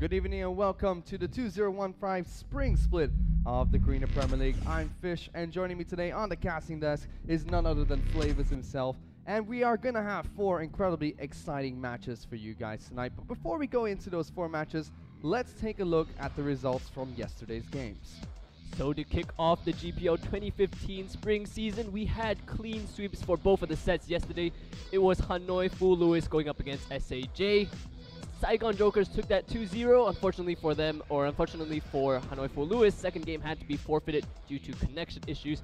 Good evening and welcome to the 2015 Spring Split of the Greener Premier League. I'm Fish, and joining me today on the casting desk is none other than Flavors himself. And we are going to have 4 incredibly exciting matches for you guys tonight. But before we go into those 4 matches, let's take a look at the results from yesterday's games. So to kick off the GPL 2015 spring season, we had clean sweeps for both of the sets yesterday. It was Hanoi Full Lewis going up against SAJ. Saigon Jokers took that 2-0. Unfortunately for them, or unfortunately for Hanoi Full Lewis, second game had to be forfeited due to connection issues.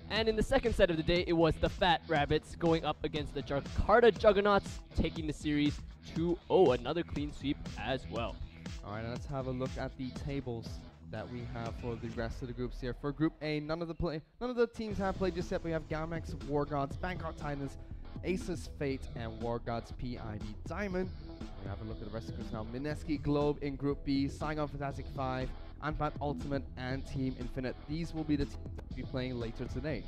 And in the second set of the day, it was the Fat Rabbits going up against the Jakarta Juggernauts, taking the series 2-0. Another clean sweep as well. Alright, let's have a look at the tables that we have for the rest of the groups here. For Group A, none of the teams have played just yet. We have Gamex, War Gods, Bangkok Titans, Aces Fate, and War Gods PID Diamond. We have a look at the rest of the groups now. Mineski Globe in Group B, Saigon Fantastic 5, Anpat Ultimate, and Team Infinite. These will be the teams that will be playing later today.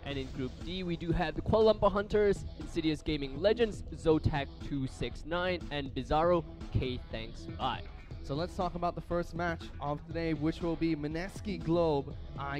And in Group D, we do have the Kuala Lumpur Hunters, Insidious Gaming Legends, Zotac 269, and Bizarro K Thanks 5. So let's talk about the first match of today, which will be Mineski Globe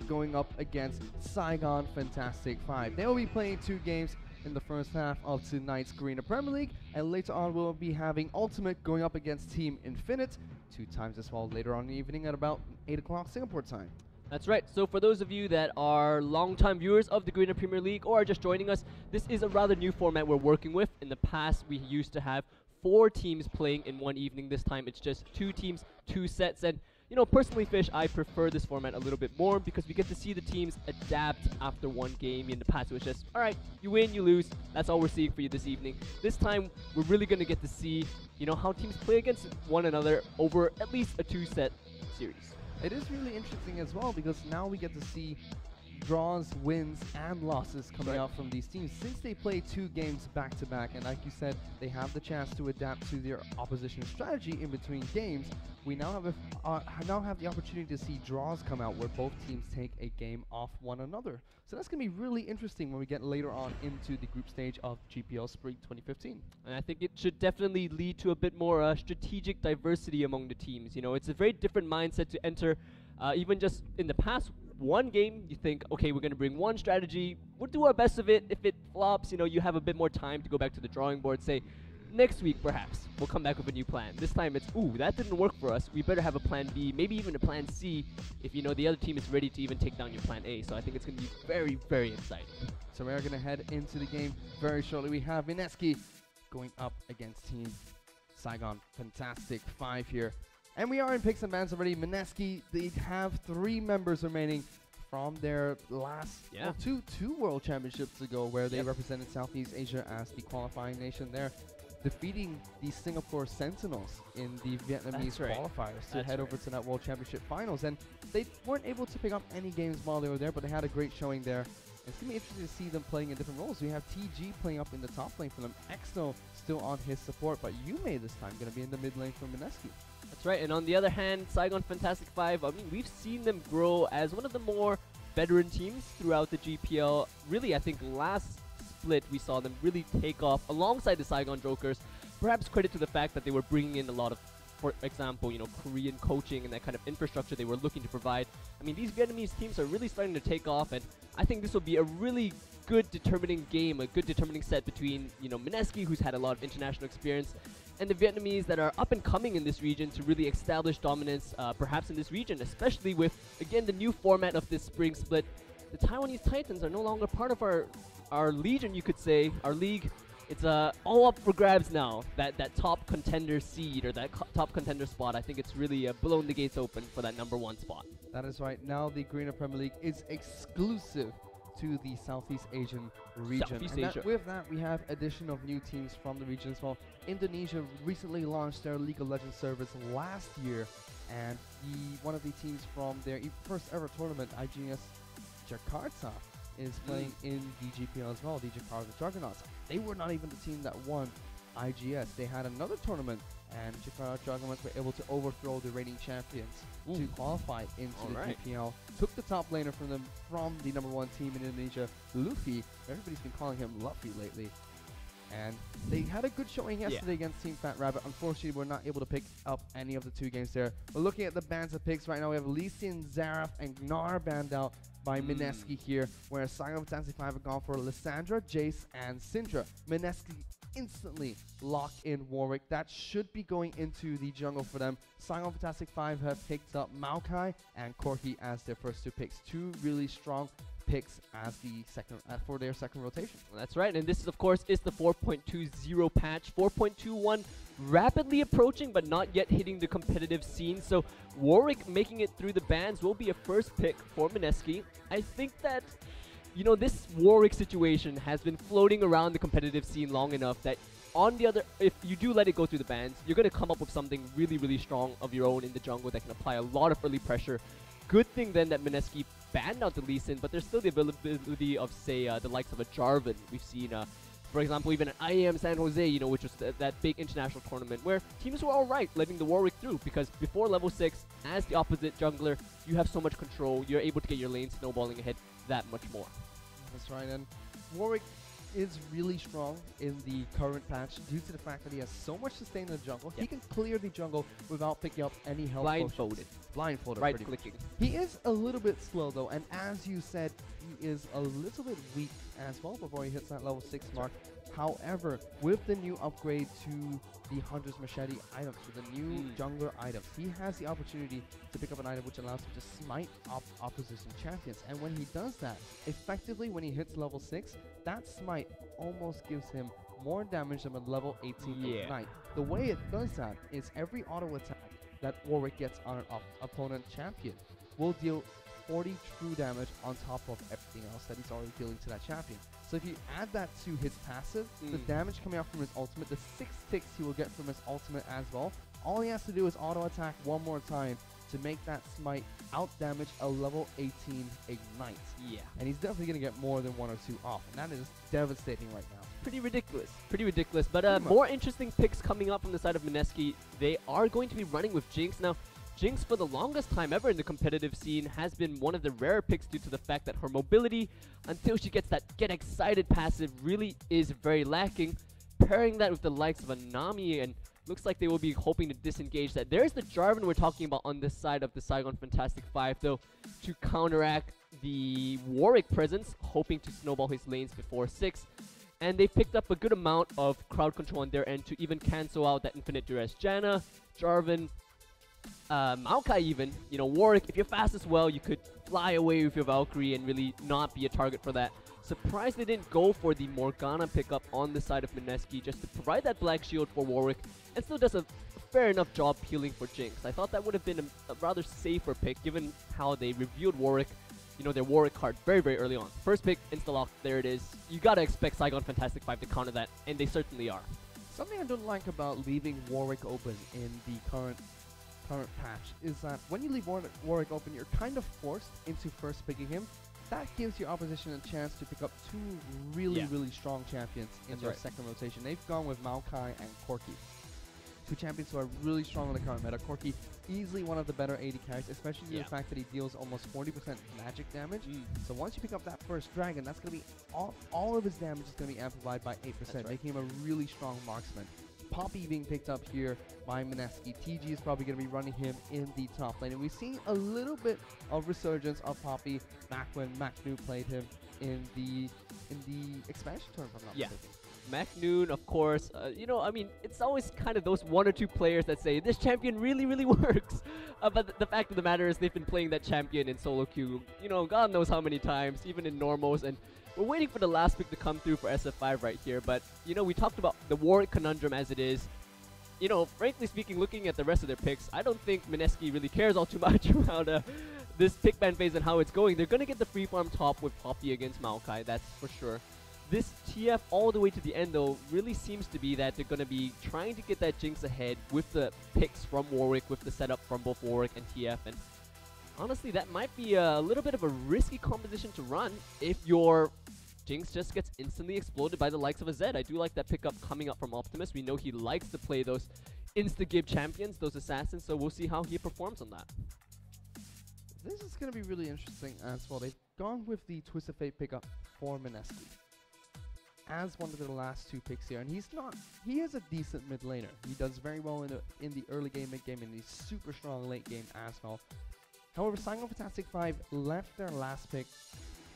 going up against Saigon Fantastic 5. They will be playing 2 games in the first half of tonight's Greener Premier League, and later on we'll be having Ultimate going up against Team Infinite 2 times as well later on in the evening at about 8 o'clock Singapore time. That's right. So for those of you that are long-time viewers of the Greener Premier League or are just joining us, this is a rather new format we're working with. In the past, we used to have 4 teams playing in one evening. This time it's just 2 teams, 2 sets, and you know, personally, Fish, I prefer this format a little bit more because we get to see the teams adapt after one game. In the past, it was just, all right, you win, you lose. That's all we're seeing for you this evening. This time, we're really going to get to see, you know, how teams play against one another over at least a 2-set series. It is really interesting as well because now we get to see draws, wins, and losses coming out from these teams since they play 2 games back-to-back. And like you said, they have the chance to adapt to their opposition's strategy in between games. We now have the opportunity to see draws come out where both teams take a game off one another. So that's going to be really interesting when we get later on into the group stage of GPL Spring 2015. And I think it should definitely lead to a bit more strategic diversity among the teams. You know, it's a very different mindset to enter. Even just in the past, one game, you think, okay, we're going to bring one strategy. We'll do our best of it. If it flops, you know, you have a bit more time to go back to the drawing board, say, next week, perhaps, we'll come back with a new plan. This time it's, ooh, that didn't work for us. We better have a plan B, maybe even a plan C, if you know the other team is ready to even take down your plan A. So I think it's going to be very, very exciting. So we're going to head into the game very shortly. We have Mineski going up against Team Saigon Fantastic 5 here. And we are in picks and bans already. Mineski, they have 3 members remaining from their last two World Championships ago, where they represented Southeast Asia as the qualifying nation there, defeating the Singapore Sentinels in the Vietnamese qualifiers to head over to that World Championship finals. And they weren't able to pick up any games while they were there, but they had a great showing there. It's going to be interesting to see them playing in different roles. We have TG playing up in the top lane for them. Exno still on his support, but Yume this time going to be in the mid lane for Mineski. That's right, and on the other hand, Saigon Fantastic 5, I mean, we've seen them grow as one of the more veteran teams throughout the GPL. Really, I think last split we saw them really take off alongside the Saigon Jokers. Perhaps credit to the fact that they were bringing in a lot of, for example, you know, Korean coaching and that kind of infrastructure they were looking to provide. I mean, these Vietnamese teams are really starting to take off, and I think this will be a really good determining game, a good determining set between, you know, Mineski, who's had a lot of international experience, and the Vietnamese that are up and coming in this region to really establish dominance, perhaps in this region, especially with, again, the new format of this spring split. The Taiwanese Titans are no longer part of our legion, you could say, our league. It's all up for grabs now, that top contender seed or that top contender spot. I think it's really blown the gates open for that #1 spot. That is right. Now the Greener Premier League is exclusive to the Southeast Asian region. With that, we have addition of new teams from the region as well. Indonesia recently launched their League of Legends service last year, and one of the teams from their first ever tournament, IGS Jakarta, is playing in the GPL as well, the Jakarta Juggernauts. They were not even the team that won IGS. They had another tournament, and Jakarta Juggernauts were able to overthrow the reigning champions to qualify into the GPL. Took the top laner from them, from the #1 team in Indonesia, Luffy. Everybody's been calling him Luffy lately. And they had a good showing yesterday against Team Fat Rabbit. Unfortunately, we're not able to pick up any of the 2 games there. But looking at the bands of picks right now, we have Lysian, Zaraf, and Gnar banned out by Mineski here, whereas Saigon Fantastic 5 have gone for Lysandra, Jace, and Syndra. Mineski instantly lock in Warwick. That should be going into the jungle for them. Saigon Fantastic 5 have picked up Maokai and Corki as their first 2 picks. 2 really strong picks as the second for their second rotation. That's right, and this is, of course, is the 4.20 patch. 4.21 rapidly approaching, but not yet hitting the competitive scene. So Warwick making it through the bans will be a first pick for Mineski. I think that, you know, this Warwick situation has been floating around the competitive scene long enough that on the other, if you do let it go through the bans, you're going to come up with something really, really strong of your own in the jungle that can apply a lot of early pressure. Good thing then that Mineski banned out the Lee Sin, but there's still the availability of, say, the likes of a Jarvan. We've seen, for example, even an IEM San Jose, you know, which was that big international tournament where teams were alright letting the Warwick through, because before level 6, as the opposite jungler, you have so much control, you're able to get your lane snowballing ahead that much more. That's right, and Warwick is really strong in the current patch due to the fact that he has so much sustain in the jungle. He can clear the jungle without picking up any health Blindfolded. Blindfolded. Right clicking. He is a little bit slow though, and as you said, he is a little bit weak as well before he hits that level 6 mark. However, with the new upgrade to the Hunter's Machete items, with the new jungler items, he has the opportunity to pick up an item which allows him to smite opposition champions. And when he does that, effectively when he hits level 6, that smite almost gives him more damage than a level 18 Ignite. The way it does that is every auto attack that Warwick gets on an opponent champion will deal 40 true damage on top of everything else that he's already dealing to that champion. So if you add that to his passive, the damage coming out from his ultimate, the 6 ticks he will get from his ultimate as well, all he has to do is auto attack one more time to make that smite out damage a level 18 Ignite. Yeah. And he's definitely going to get more than 1 or 2 off, and that is devastating right now. Pretty ridiculous. Pretty ridiculous. But more interesting picks coming up from the side of Mineski. They are going to be running with Jinx. Now, Jinx, for the longest time ever in the competitive scene, has been one of the rare picks due to the fact that her mobility, until she gets that Get Excited passive, really is very lacking. Pairing that with the likes of a Nami, and looks like they will be hoping to disengage that. There's the Jarvan we're talking about on this side of the Saigon Fantastic 5, though, to counteract the Warwick presence, hoping to snowball his lanes before 6. And they picked up a good amount of crowd control on their end to even cancel out that Infinite Duress Janna, Jarvan, Maokai even. You know, Warwick, if you're fast as well, you could fly away with your Valkyrie and really not be a target for that. Surprised they didn't go for the Morgana pickup on the side of Mineski just to provide that black shield for Warwick, and still does a fair enough job peeling for Jinx. I thought that would have been a rather safer pick given how they revealed Warwick, you know, their Warwick card very, very early on. First pick, insta-lock, there it is. You gotta expect Saigon Fantastic 5 to counter that, and they certainly are. Something I don't like about leaving Warwick open in the current patch is that when you leave Warwick open, you're kind of forced into first picking him. That gives your opposition a chance to pick up 2 really, really strong champions in their second rotation. They've gone with Maokai and Corki. 2 champions who are really strong in the current meta. Corki, easily one of the better AD characters, especially due to the fact that he deals almost 40% magic damage. So once you pick up that first dragon, that's going to be all of his damage is going to be amplified by 8%, making him a really strong marksman. Poppy being picked up here by Mineski. TG is probably going to be running him in the top lane. And we've seen a little bit of resurgence of Poppy back when Macnu played him in the expansion tour, if I'm not mistaken. Macnoon, of course, you know, I mean, it's always kind of those 1 or 2 players that say, this champion really, really works. But the fact of the matter is they've been playing that champion in solo queue, you know, God knows how many times, even in normals. And we're waiting for the last pick to come through for SF5 right here. But, you know, we talked about the Warwick conundrum as it is. You know, frankly speaking, looking at the rest of their picks, I don't think Mineski really cares all too much about this pick ban phase and how it's going. They're going to get the free farm top with Poppy against Maokai, that's for sure. This TF all the way to the end, though, really seems to be that they're going to be trying to get that Jinx ahead with the picks from Warwick, with the setup from both Warwick and TF. And honestly, that might be a little bit of a risky composition to run if your Jinx just gets instantly exploded by the likes of a Zed. I do like that pickup coming up from Optimus. We know he likes to play those insta-give champions, those assassins, so we'll see how he performs on that. This is going to be really interesting as well. They've gone with the Twist of Fate pickup for Mineski. as one of the last two picks here, and he is a decent mid laner. He does very well in the early game, mid game, and he's super strong late game as well. However, Saigon Fantastic 5 left their last pick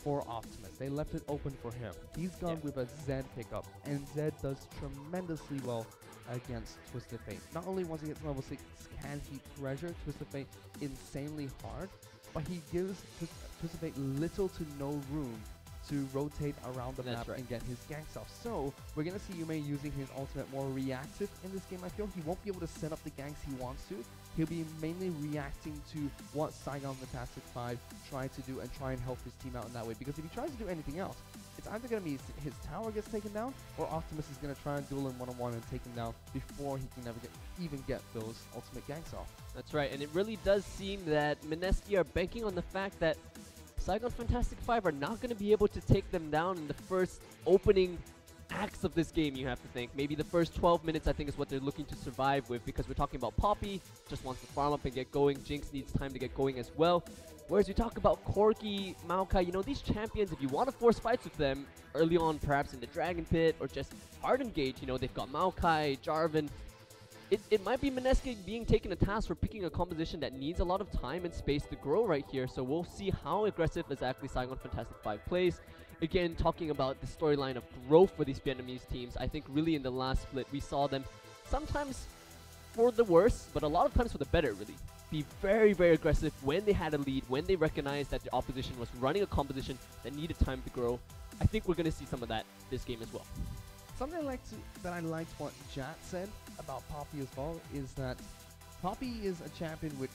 for Optimus. They left it open for him. He's gone with a Zed pickup, and Zed does tremendously well against Twisted Fate. Not only once he gets level 6 can he pressure Twisted Fate insanely hard, but he gives Twisted Fate little to no room to rotate around the map and get his ganks off. So we're going to see Yume using his ultimate more reactive in this game. I feel he won't be able to set up the ganks he wants to. He'll be mainly reacting to what Saigon Fantastic 5 try to do and try and help his team out in that way. Because if he tries to do anything else, it's either going to be his tower gets taken down, or Optimus is going to try and duel him one-on-one and take him down before he can even get those ultimate ganks off. That's right, and it really does seem that Mineski are banking on the fact that Saigon Fantastic 5 are not going to be able to take them down in the first opening acts of this game, you have to think. Maybe the first 12 minutes, I think, is what they're looking to survive with, because we're talking about Poppy, just wants to farm up and get going. Jinx needs time to get going as well. Whereas you talk about Corki, Maokai, you know, these champions, if you want to force fights with them early on, perhaps in the Dragon Pit, or just hard engage, you know, they've got Maokai, Jarvan. It might be Mineski being taken a task for picking a composition that needs a lot of time and space to grow right here, so we'll see how aggressive exactly Saigon Fantastic 5 plays. Again, talking about the storyline of growth for these Vietnamese teams, I think really in the last split we saw them sometimes for the worse, but a lot of times for the better, really. Be very, very aggressive when they had a lead, when they recognized that the opposition was running a composition that needed time to grow. I think we're going to see some of that this game as well. Something that I liked what Jat said about Poppy as well is that Poppy is a champion which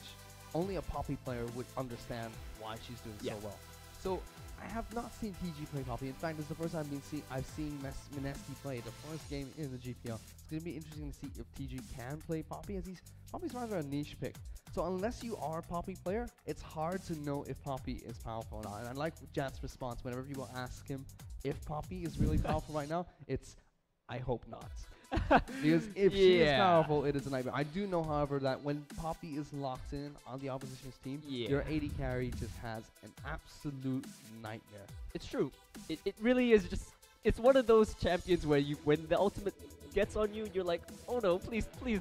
only a Poppy player would understand why she's doing so well. So I have not seen TG play Poppy. In fact, this is the first time I've seen Mineski play the first game in the GPL. It's going to be interesting to see if TG can play Poppy, as Poppy's rather a niche pick. So unless you are a Poppy player, it's hard to know if Poppy is powerful or not. And I like Jat's response whenever people ask him if Poppy is really powerful right now, it's I hope not. Because if she is powerful, it is a nightmare. I do know, however, that when Poppy is locked in on the opposition's team, your AD carry just has an absolute nightmare. It's true. It really is just... It's one of those champions where when the ultimate gets on you, you're like, oh no, please, please.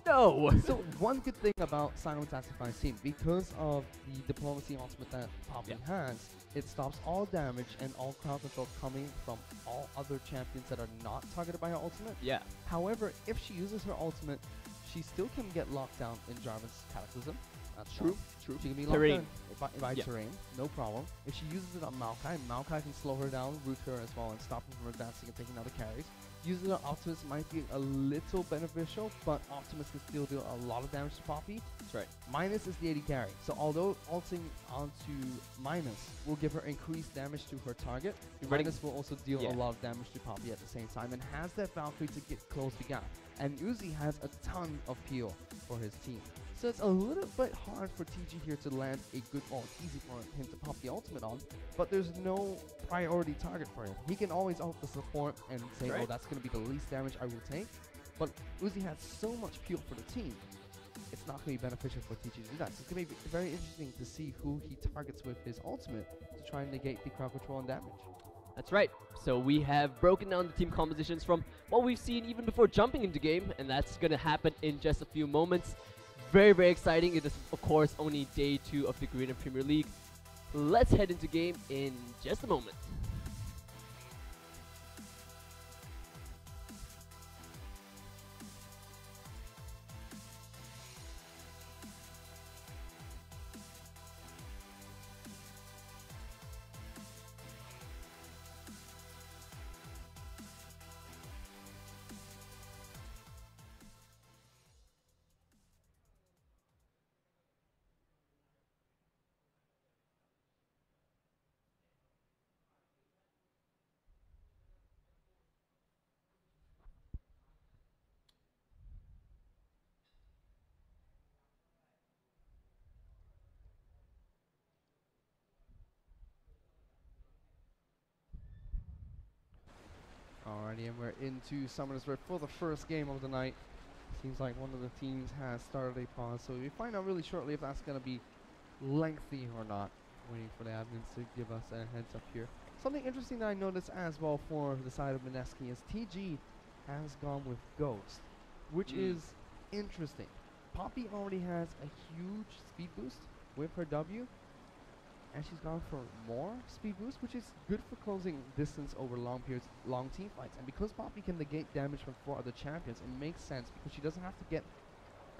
No! So one good thing about Saigon Fantastic 5's team, because of the diplomacy ultimate that Poppy has, it stops all damage and all crowd control coming from all other champions that are not targeted by her ultimate. Yeah. However, if she uses her ultimate, she still can get locked down in Jarvan's Cataclysm. That's true. She can be locked down by terrain, no problem. If she uses it on Maokai, Maokai can slow her down, root her as well, and stop her from advancing and taking out the carries. Using it on Optimus might be a little beneficial, but Optimus can still do a lot of damage to Poppy. That's right. Minus is the AD carry. So although ulting onto Minus will give her increased damage to her target, Minus will also deal a lot of damage to Poppy at the same time, and has that Valkyrie to close the gap. And Uzi has a ton of peel for his team. So it's a little bit hard for TG here to land a good ult. It's easy for him to pop the ultimate on, but there's no priority target for him. He can always ult the support and say, oh, that's going to be the least damage I will take. But Uzi has so much peel for the team, it's not going to be beneficial for TG to do that. So it's going to be very interesting to see who he targets with his ultimate to try and negate the crowd control and damage. That's right. So we have broken down the team compositions from what we've seen even before jumping into game, and that's going to happen in just a few moments. Very, very exciting. It is, of course, only day 2 of the Korean Premier League. Let's head into game in just a moment. Alrighty, and we're into Summoners Rift for the first game of the night. Seems like one of the teams has started a pause, so we find out really shortly if that's going to be lengthy or not. Waiting for the admins to give us a heads up here. Something interesting that I noticed as well for the side of Mineski is TG has gone with Ghost, which is interesting. Poppy already has a huge speed boost with her W, and she's gone for more speed boost, which is good for closing distance over long periods, long team fights. And because Poppy can negate damage from 4 other champions, it makes sense because she doesn't have to get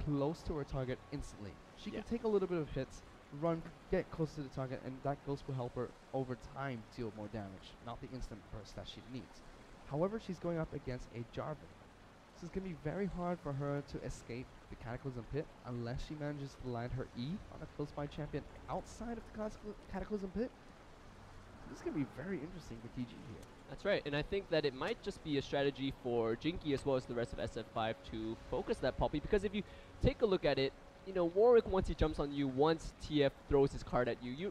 close to her target instantly. She can take a little bit of hits, run, get close to the target, and that Ghost will help her over time deal more damage, not the instant burst that she needs. However, she's going up against a Jarvan. So it's going to be very hard for her to escape the Cataclysm Pit unless she manages to land her E on a close by champion outside of the Cataclysm Pit. This is going to be very interesting for TG here. That's right, and I think that it might just be a strategy for Jinky as well as the rest of SF5 to focus that Poppy, because if you take a look at it, you know, Warwick, once he jumps on you, once TF throws his card at you,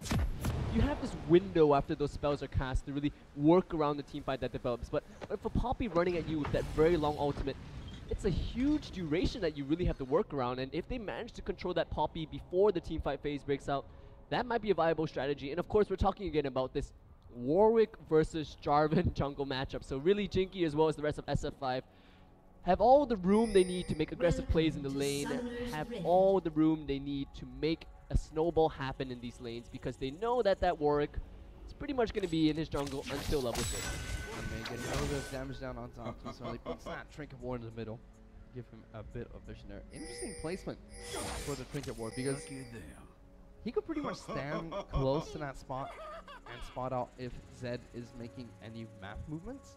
you have this window after those spells are cast to really work around the team fight that develops. But for Poppy running at you with that very long ultimate, it's a huge duration that you really have to work around, and if they manage to control that Poppy before the team fight phase breaks out, that might be a viable strategy. And of course, we're talking again about this Warwick versus Jarvan jungle matchup. So really, Jinky as well as the rest of SF5 have all the room they need to make aggressive plays in the lane, have all the room they need to make a snowball happen in these lanes, because they know that that Warwick is pretty much going to be in his jungle until level 6. And they get a little bit of damage down on top, so he puts that Trinket Ward in the middle. Give him a bit of vision there. Interesting placement for the Trinket Ward, because he could pretty much stand close to that spot and spot out if Zed is making any map movements.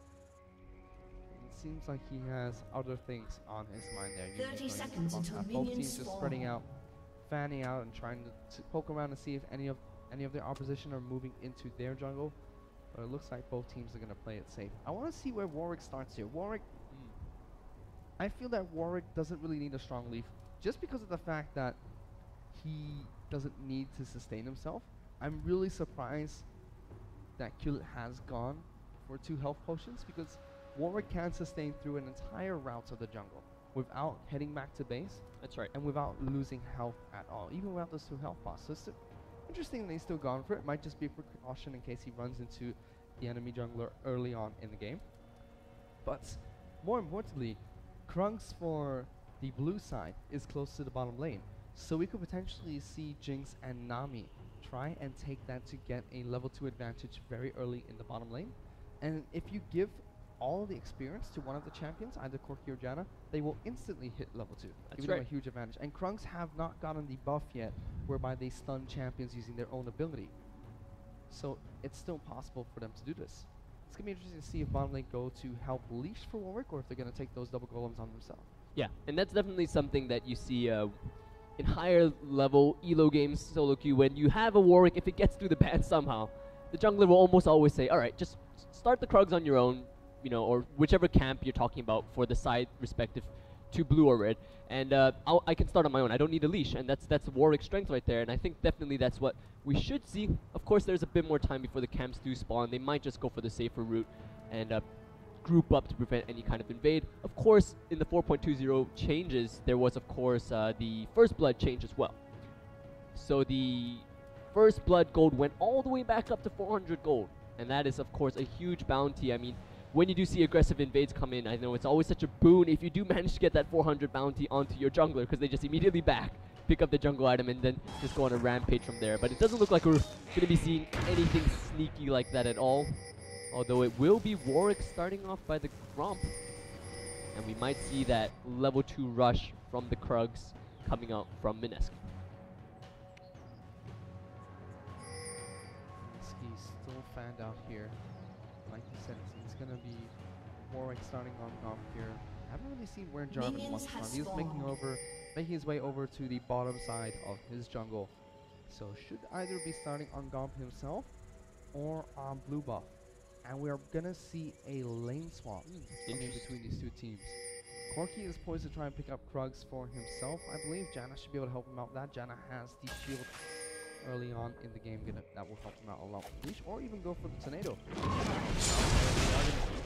It seems like he has other things on his mind there. 30 seconds until both minions teams just spawn. spreading out, fanning out, and trying to poke around and see if any of their opposition are moving into their jungle. But it looks like both teams are going to play it safe. I want to see where Warwick starts here. Warwick, I feel that Warwick doesn't really need a strong leaf, just because of the fact that he doesn't need to sustain himself. I'm really surprised that Kulit has gone for 2 health potions, because Warwick can sustain through an entire route of the jungle without heading back to base. That's right. And without losing health at all, even without those 2 health pots. So it's interesting that he's still gone for it. Might just be a precaution in case he runs into the enemy jungler early on in the game. But more importantly, Krunks for the blue side is close to the bottom lane. So we could potentially see Jinx and Nami try and take that to get a level 2 advantage very early in the bottom lane. And if you give all the experience to one of the champions, either Corki or Janna, they will instantly hit level 2. That's giving them right. a huge advantage. And Krunks have not gotten the buff yet, whereby they stun champions using their own ability. So it's still possible for them to do this. It's going to be interesting to see if bottom lane go to help leash for Warwick, or if they're going to take those double golems on themselves. Yeah, and that's definitely something that you see in higher level elo games, solo queue, when you have a Warwick, if it gets through the ban somehow, the jungler will almost always say, alright, just start the Krugs on your own, you know, or whichever camp you're talking about for the side respective to blue or red, and I can start on my own. I don't need a leash, and that's Warwick's strength right there, and I think definitely that's what we should see. Of course, there's a bit more time before the camps do spawn. They might just go for the safer route and group up to prevent any kind of invade. Of course, in the 4.20 changes, there was, of course, the First Blood change as well. So the First Blood gold went all the way back up to 400 gold, and that is, of course, a huge bounty. I mean, when you do see aggressive invades come in, I know it's always such a boon if you do manage to get that 400 bounty onto your jungler, because they just immediately back, pick up the jungle item, and then just go on a rampage from there. But it doesn't look like we're going to be seeing anything sneaky like that at all. Although it will be Warwick starting off by the Gromp. And we might see that level 2 rush from the Krugs coming out from Mineski. Mineski's still fanned out here. Like you said, it's going to be Warwick starting on Gomp here. I haven't really seen where Jarvan wants to run. He's making his way over to the bottom side of his jungle. So should either be starting on Gomp himself or on blue buff. And we are going to see a lane swap coming between these 2 teams. Corki is poised to try and pick up Krugs for himself. I believe Janna should be able to help him out with that. Janna has the shield early on in the game. That will help him out a lot with Leash, or even go for the Tornado.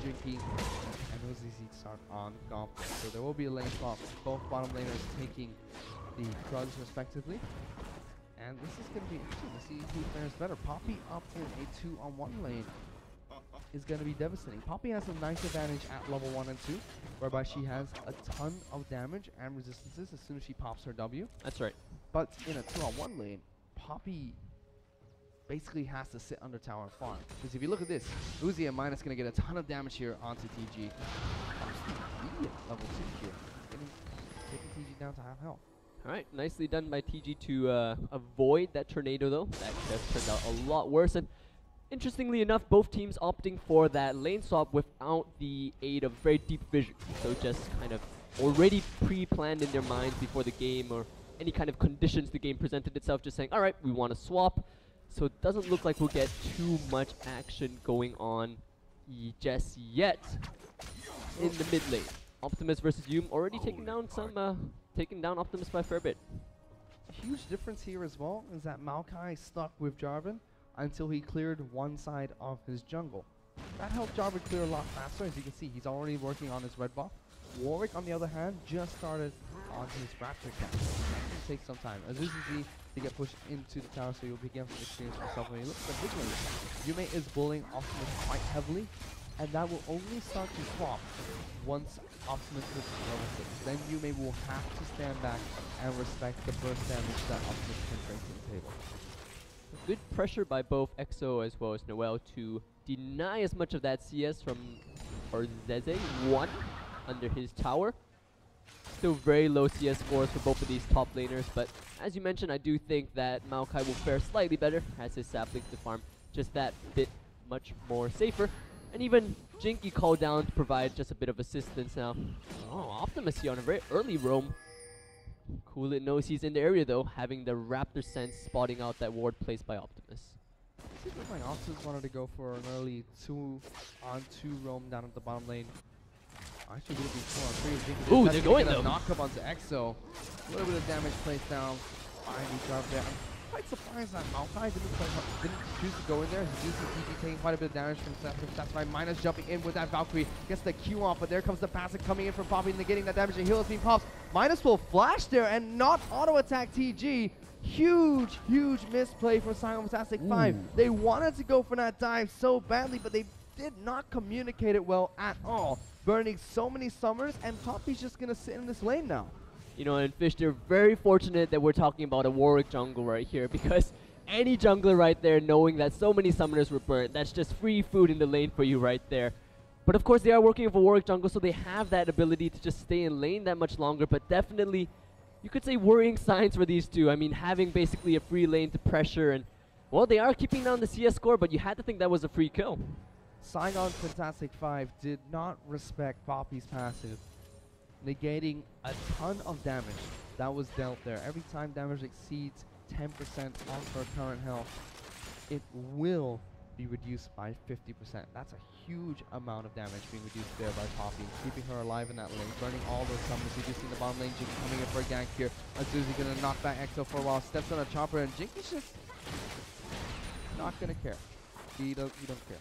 Jinky and Uzi start on Gomp. So there will be a lane swap. Both bottom laners taking the Krugs respectively. And this is going to be interesting to see who fares better. Poppy up in a 2-on-1 lane is going to be devastating. Poppy has a nice advantage at level 1 and 2, whereby she has a ton of damage and resistances as soon as she pops her W. That's right. But in a 2-on-1 lane, Poppy basically has to sit under tower and farm. Because if you look at this, Uzi and Minus going to get a ton of damage here onto TG. Level 2 here, taking TG down to half health. Alright, nicely done by TG to avoid that tornado though. That just turned out a lot worse. And interestingly enough, both teams opting for that lane swap without the aid of very deep vision. So just kind of already pre-planned in their minds before the game or any kind of conditions the game presented itself, just saying, alright, we want to swap. So it doesn't look like we'll get too much action going on just yet in the mid lane. Optimus versus Yum already taking down Optimus by a fair bit. Huge difference here as well is that Maokai stuck with Jarvan until he cleared one side of his jungle. That helped Jarvan clear a lot faster. As you can see, he's already working on his red buff. Warwick, on the other hand, just started on his Raptor cap. It takes some time. As easy to get pushed into the tower, so you'll begin some experience for yourself when you look at the vigilance. Yume is bullying Optimus quite heavily, and that will only start to swap once Optimus hits level 6. Then Yume will have to stand back and respect the burst damage that Optimus can bring to the table. Good pressure by both EXO as well as Noel to deny as much of that CS from Zeze 1 under his tower. Still very low CS scores for both of these top laners, but as you mentioned, I do think that Maokai will fare slightly better as his saplings to farm just that bit much more safer. And even Jinky called down to provide just a bit of assistance now. Oh, Optimus here on a very early roam. Cool, it knows he's in the area though, having the Raptor sense spotting out that ward placed by Optimus. It seems like Optimus wanted to go for an early 2-on-2 roam down at the bottom lane. Actually, would it be 4-on-3? Ooh, they're going though. Knock up onto EXO. A little bit of damage placed down by the Jarvan there. I'm quite surprised that Maokai didn't choose to go in there. He's using TG, taking quite a bit of damage from That's why Minus jumping in with that Valkyrie. Gets the Q off, but there comes the passive coming in from Poppy, negating that damage. And heal as he pops. Minus will flash there and not auto-attack TG. Huge, huge misplay for Saigon Fantastic 5. They wanted to go for that dive so badly, but they did not communicate it well at all. Burning so many summers, and Poppy's just going to sit in this lane now. You know, and Fish, they're very fortunate that we're talking about a Warwick jungle right here, because any jungler right there knowing that so many summoners were burnt, that's just free food in the lane for you right there. But of course, they are working with a Warwick jungle, so they have that ability to just stay in lane that much longer, but definitely, you could say worrying signs for these two. I mean, having basically a free lane to pressure, and, well, they are keeping down the CS score, but you had to think that was a free kill. Saigon Fantastic 5 did not respect Poppy's passive, negating a ton of damage that was dealt there. Every time damage exceeds 10% of her current health, it will be reduced by 50%. That's a huge amount of damage being reduced there by Poppy, keeping her alive in that lane, burning all those summons, reducing the bottom lane. Jinky coming in for a gank here. Azuzi gonna knock back EXO for a while, steps on a chopper, and Jinky's just not gonna care. He don't care.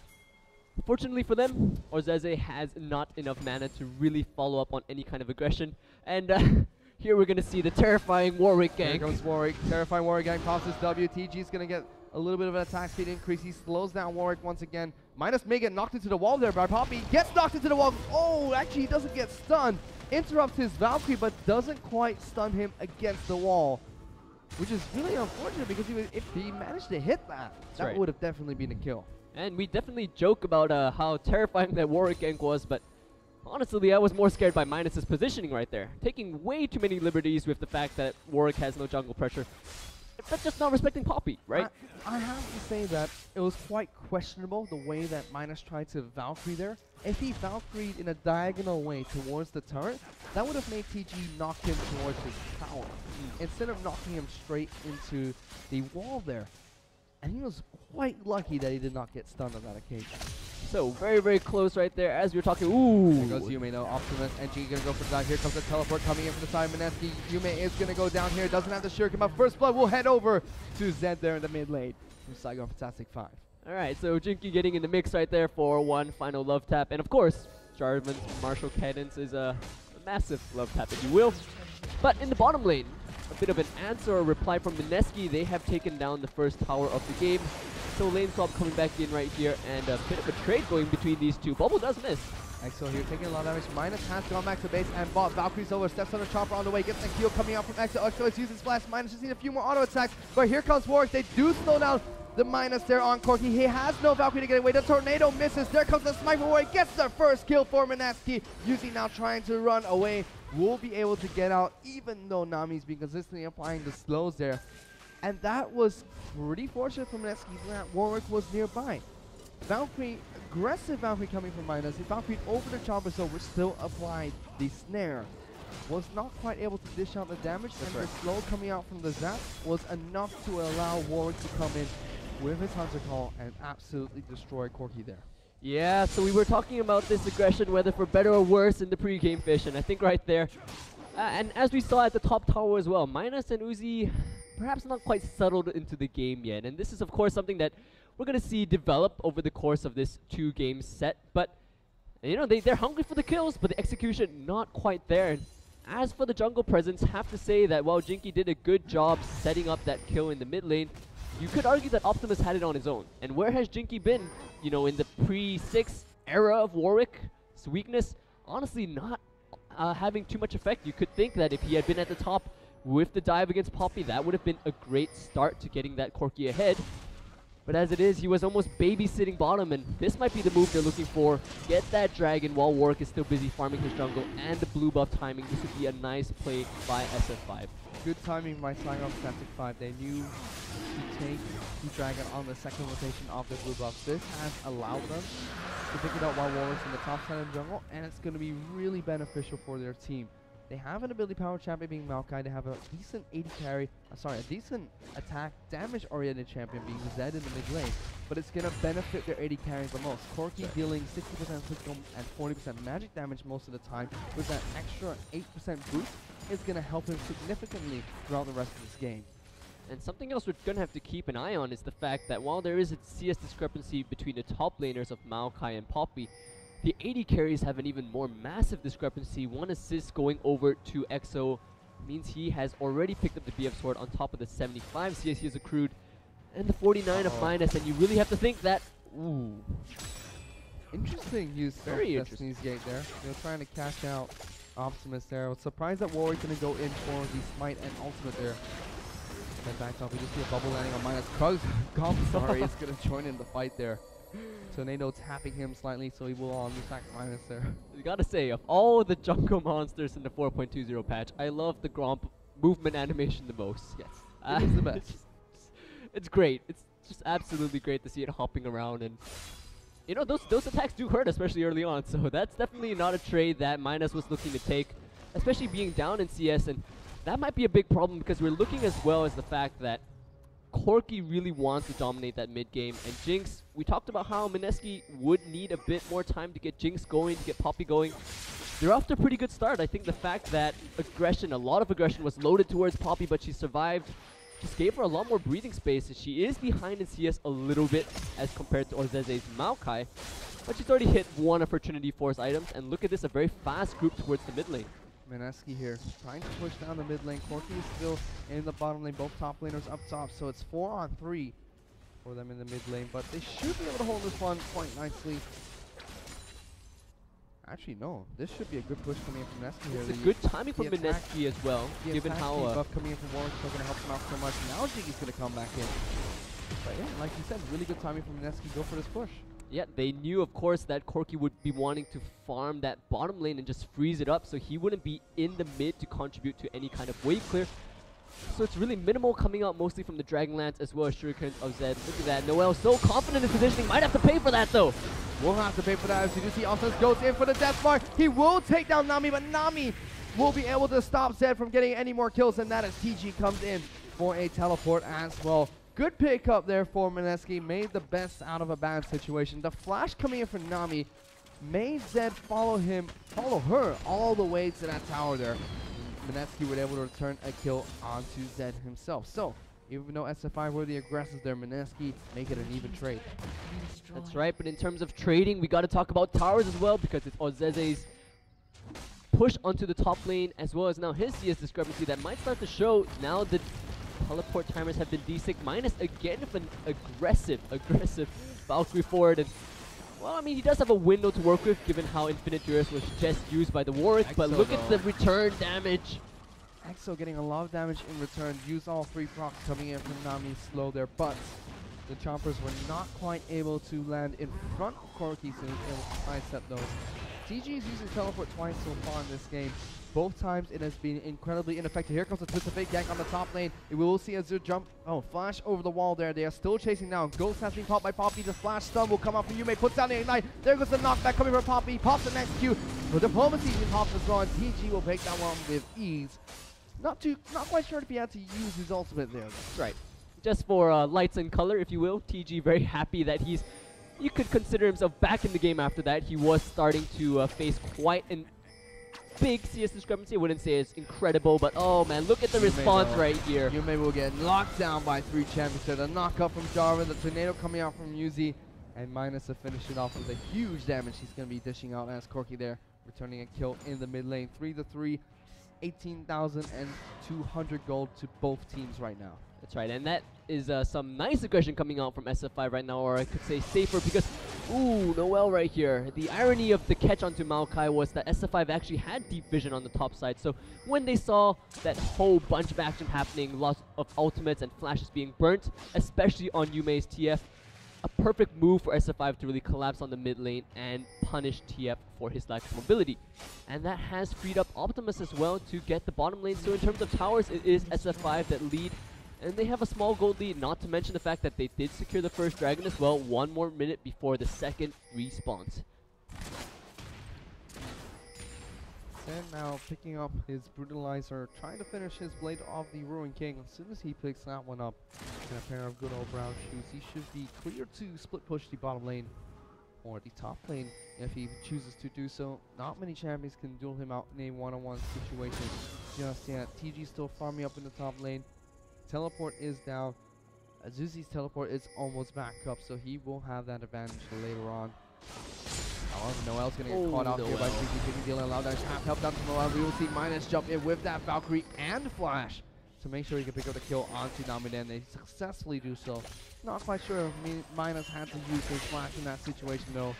Fortunately for them, Orzeze has not enough mana to really follow up on any kind of aggression. And here we're going to see the terrifying Warwick gank. Here comes Warwick. Terrifying Warwick gank pops his W. TG's going to get a little bit of an attack speed increase. He slows down Warwick once again. Minus may get knocked into the wall there by Poppy. Gets knocked into the wall. Oh, actually he doesn't get stunned. Interrupts his Valkyrie, but doesn't quite stun him against the wall. Which is really unfortunate, because if he managed to hit that, that would have definitely been a kill. And we definitely joke about how terrifying that Warwick gank was, but honestly, I was more scared by Minus's positioning right there. Taking way too many liberties with the fact that Warwick has no jungle pressure, but just not respecting Poppy, right? I have to say that it was quite questionable the way that Minus tried to Valkyrie there. If he Valkyried in a diagonal way towards the turret, that would have made TG knock him towards his tower, instead of knocking him straight into the wall there. And he was quite lucky that he did not get stunned on that occasion. So very, very close right there as we were talking. Ooh! There goes Yume though. Optimus and G gonna go for the dive. Here comes the teleport coming in from the side. Mineski. Yume is gonna go down here. Doesn't have the shuriken, but first blood will head over to Zed there in the mid lane from Saigon Fantastic 5. Alright, so Jinky getting in the mix right there for one final love tap. And of course, Jarvan's martial cadence is a massive love tap, if you will. But in the bottom lane, a bit of an answer or reply from Mineski. They have taken down the first tower of the game. So lane swap coming back in right here, and a bit of a trade going between these two. Bubble does miss. Exo here taking a lot of damage. Minus has gone back to base and bot. Valkyrie's over, steps on the chopper on the way, gets the heal coming out from Exo. Exo is using splash. Minus just need a few more auto attacks, but here comes Warwick. They do slow down the Minus there on Corki. He has no Valkyrie to get away. The tornado misses. There comes the sniper. Warwick gets the first kill for Mineski. Yuzi now trying to run away. Will be able to get out, even though Nami's been consistently applying the slows there. And that was pretty fortunate for Mineski that Warwick was nearby. Valkyrie, aggressive Valkyrie coming from Minus. He Valkyrie over the chopper, so we're still applied the snare. Was not quite able to dish out the damage, and the slow coming out from the zap was enough to allow Warwick to come in with his Hunter Call and absolutely destroy Corki there. Yeah, so we were talking about this aggression, whether for better or worse in the pre-game fish, and I think right there, and as we saw at the top tower as well, Minus and Uzi perhaps not quite settled into the game yet, and this is of course something that we're going to see develop over the course of this 2-game set, but you know, they're hungry for the kills, but the execution not quite there. And as for the jungle presence, have to say that while Jinky did a good job setting up that kill in the mid lane, you could argue that Optimus had it on his own. And where has Jinky been, you know, in the pre-6 era of Warwick's weakness? Honestly, not having too much effect. You could think that if he had been at the top with the dive against Poppy, that would have been a great start to getting that Corki ahead. But as it is, he was almost babysitting bottom, and this might be the move they're looking for. Get that dragon while Warwick is still busy farming his jungle, and the blue buff timing. This would be a nice play by SF5. Good timing by Saigon Static 5. They knew to take the dragon on the second rotation of the blue buff. This has allowed them to pick it up while Warwick's in the top side of the jungle, and it's going to be really beneficial for their team. They have an ability power champion being Maokai. They have a decent AD carry, a decent attack damage oriented champion being Zed in the mid lane, but it's going to benefit their AD carries the most. Corki dealing 60% physical and 40% magic damage most of the time, with that extra 8% boost is going to help him significantly throughout the rest of this game. And something else we're going to have to keep an eye on is the fact that while there is a CS discrepancy between the top laners of Maokai and Poppy, the AD carries have an even more massive discrepancy. 1 assist going over to Exo means he has already picked up the BF sword on top of the 75 CS he has accrued and the 49 of Minus, and you really have to think that, ooh. Interesting use of Destiny's Gate there. They're trying to cash out Optimus there. I was surprised that Warwick going to go in for the Smite and Ultimate there. Then back up, we just see a bubble landing on Minus. Sorry, is going to join in the fight there. Tornado tapping him slightly, so he will attack Minus there. You gotta say, of all the jungle monsters in the 4.20 patch, I love the Gromp movement animation the most. Yes, it's the best. It's great. It's just absolutely great to see it hopping around, and you know, those attacks do hurt, especially early on. So that's definitely not a trade that Minus was looking to take, especially being down in CS, and that might be a big problem because we're looking as well as the fact that Corki really wants to dominate that mid game, and Jinx, we talked about how Mineski would need a bit more time to get Jinx going, to get Poppy going. They're off to a pretty good start. I think the fact that aggression, a lot of aggression was loaded towards Poppy, but she survived, just gave her a lot more breathing space. She is behind in CS a little bit as compared to Orzeze's Maokai, but she's already hit 1 of her Trinity Force items, and look at this, a very fast group towards the mid lane. Mineski here, trying to push down the mid lane. Corki is still in the bottom lane, both top laners up top, so it's 4-on-3 for them in the mid lane, but they should be able to hold this one quite nicely. Actually, no, this should be a good push coming in from Mineski here. It's a good timing from Mineski as well, given how buff coming in from Warwick is going to help him out so much. Now Jinky's going to come back in. But yeah, like you said, really good timing from Mineski. Go for this push. Yeah, they knew, of course, that Corki would be wanting to farm that bottom lane and just freeze it up, so he wouldn't be in the mid to contribute to any kind of wave clear. So it's really minimal coming out mostly from the Dragonlance as well as Shuriken of Zed. Look at that, Noel so confident in positioning, might have to pay for that though. We'll have to pay for that as you do see Optimus goes in for the death mark. He will take down Nami, but Nami will be able to stop Zed from getting any more kills, and that as TG comes in for a teleport as well. Good pick up there for Mineski, made the best out of a bad situation. The flash coming in for Nami made Zed follow her all the way to that tower there. Mineski was able to return a kill onto Zed himself. So, even though SF5 were the aggressors there, Mineski make it an even trade. That's right, but in terms of trading, we got to talk about towers as well, because it's Orzeze's push onto the top lane, as well as now his CS discrepancy that might start to show. Now the teleport timers have been desync. Minus again with an aggressive Valkyrie forward. And well, I mean, he does have a window to work with given how Infinite Duress was just used by the Warwick, but look at the return damage. EXO getting a lot of damage in return. Use all 3 procs coming in from Nami slow their butts. The chompers were not quite able to land in front of Corki, so he was able to sidestep those. TG is using teleport twice so far in this game. Both times it has been incredibly ineffective. Here comes a twist of fate gank on the top lane. We will see Azure jump. Oh, flash over the wall there. They are still chasing down. Ghost has been popped by Poppy. The flash stun will come out from Yume. Puts down the ignite. There goes the knockback coming from Poppy. Pops the next Q. The diplomacy is popped as well, and TG will take that one with ease. Not quite sure if he had to use his ultimate there. That's right. Just for lights and color, if you will. TG very happy that you could consider himself back in the game after that. He was starting to face quite an big CS discrepancy. I wouldn't say it's incredible, but oh man, look at the response right here. Yume will get locked down by 3 champions there. The knock up from Jarvan, the tornado coming out from Yuzi, and Minus to finish it off with a huge damage he's going to be dishing out as Corki there, returning a kill in the mid lane. 3-3, 18,200 gold to both teams right now. That's right, and that is some nice aggression coming out from SF5 right now, or I could say safer, because, ooh, Noel right here. The irony of the catch onto Maokai was that SF5 actually had deep vision on the top side, so when they saw that whole bunch of action happening, lots of ultimates and flashes being burnt, especially on Yume's TF, a perfect move for SF5 to really collapse on the mid lane and punish TF for his lack of mobility. And that has freed up Optimus as well to get the bottom lane, so in terms of towers, it is SF5 that lead. And they have a small gold lead, not to mention the fact that they did secure the first dragon as well. 1 more minute before the second respawns. Sen now picking up his Brutalizer, trying to finish his Blade of the Ruin King. As soon as he picks that one up in a pair of good old brown shoes, he should be clear to split push the bottom lane or the top lane if he chooses to do so. Not many champions can duel him out in a one-on-one situation just yet. TG still farming up in the top lane. Teleport is down. Azuzi's teleport is almost back up, so he will have that advantage later on. However, Noel's going to get caught out here by TG, dealing a lot of damage. Half help down to Noel. We will see Minus jump in with that Valkyrie and Flash to make sure he can pick up the kill onto Namiden. They successfully do so. Not quite sure if Minus had to use his Flash in that situation, though.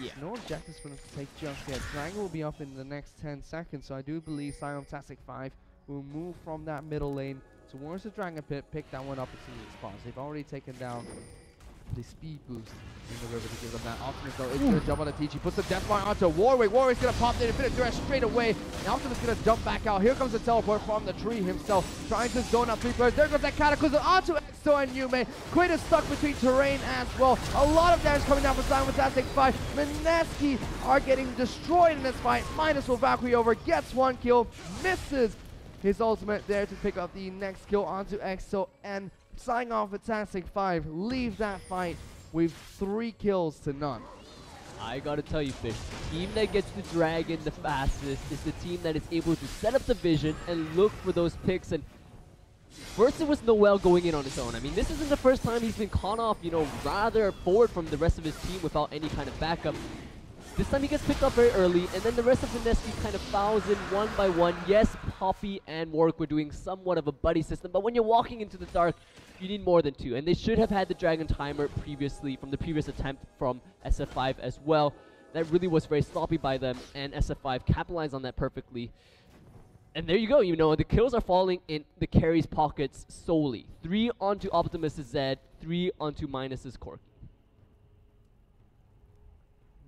Yeah. No objectives for them to take just yet. Dragon will be up in the next 10 seconds, so I do believe Saigon 5 will move from that middle lane towards the Dragon Pit, pick that one up as soon as possible. They've already taken down the speed boost in the river to give them that. Optimus though is going to jump on the TG, puts the death bar onto Warwick. Warwick's going to pop the Infinite Duress straight away. And Optimus is going to jump back out. Here comes the teleport from the tree himself, trying to zone out 3 players. There goes that Cataclysm onto EXO and Yume. Quite is stuck between terrain as well. A lot of damage coming down from Saigon 5. Mineski are getting destroyed in this fight. Minus will Valkyrie over, gets 1 kill, misses his ultimate there to pick up the next kill onto EXO, and Saigon 5 leave that fight with 3 kills to none. I gotta tell you, Fish, the team that gets the dragon the fastest is the team that is able to set up the vision and look for those picks. And first it was Noel going in on his own. I mean, this isn't the first time he's been caught off, you know, rather forward from the rest of his team without any kind of backup. This time he gets picked up very early, and then the rest of Mineski kind of fouls in one by one. Yes, Poppy and Warwick were doing somewhat of a buddy system, but when you're walking into the dark, you need more than 2. And they should have had the Dragon Timer previously, from the previous attempt from SF5 as well. That really was very sloppy by them, and SF5 capitalized on that perfectly. And there you go, you know, the kills are falling in the carry's pockets solely. 3 onto Optimus' Zed, 3 onto Minus's Corki.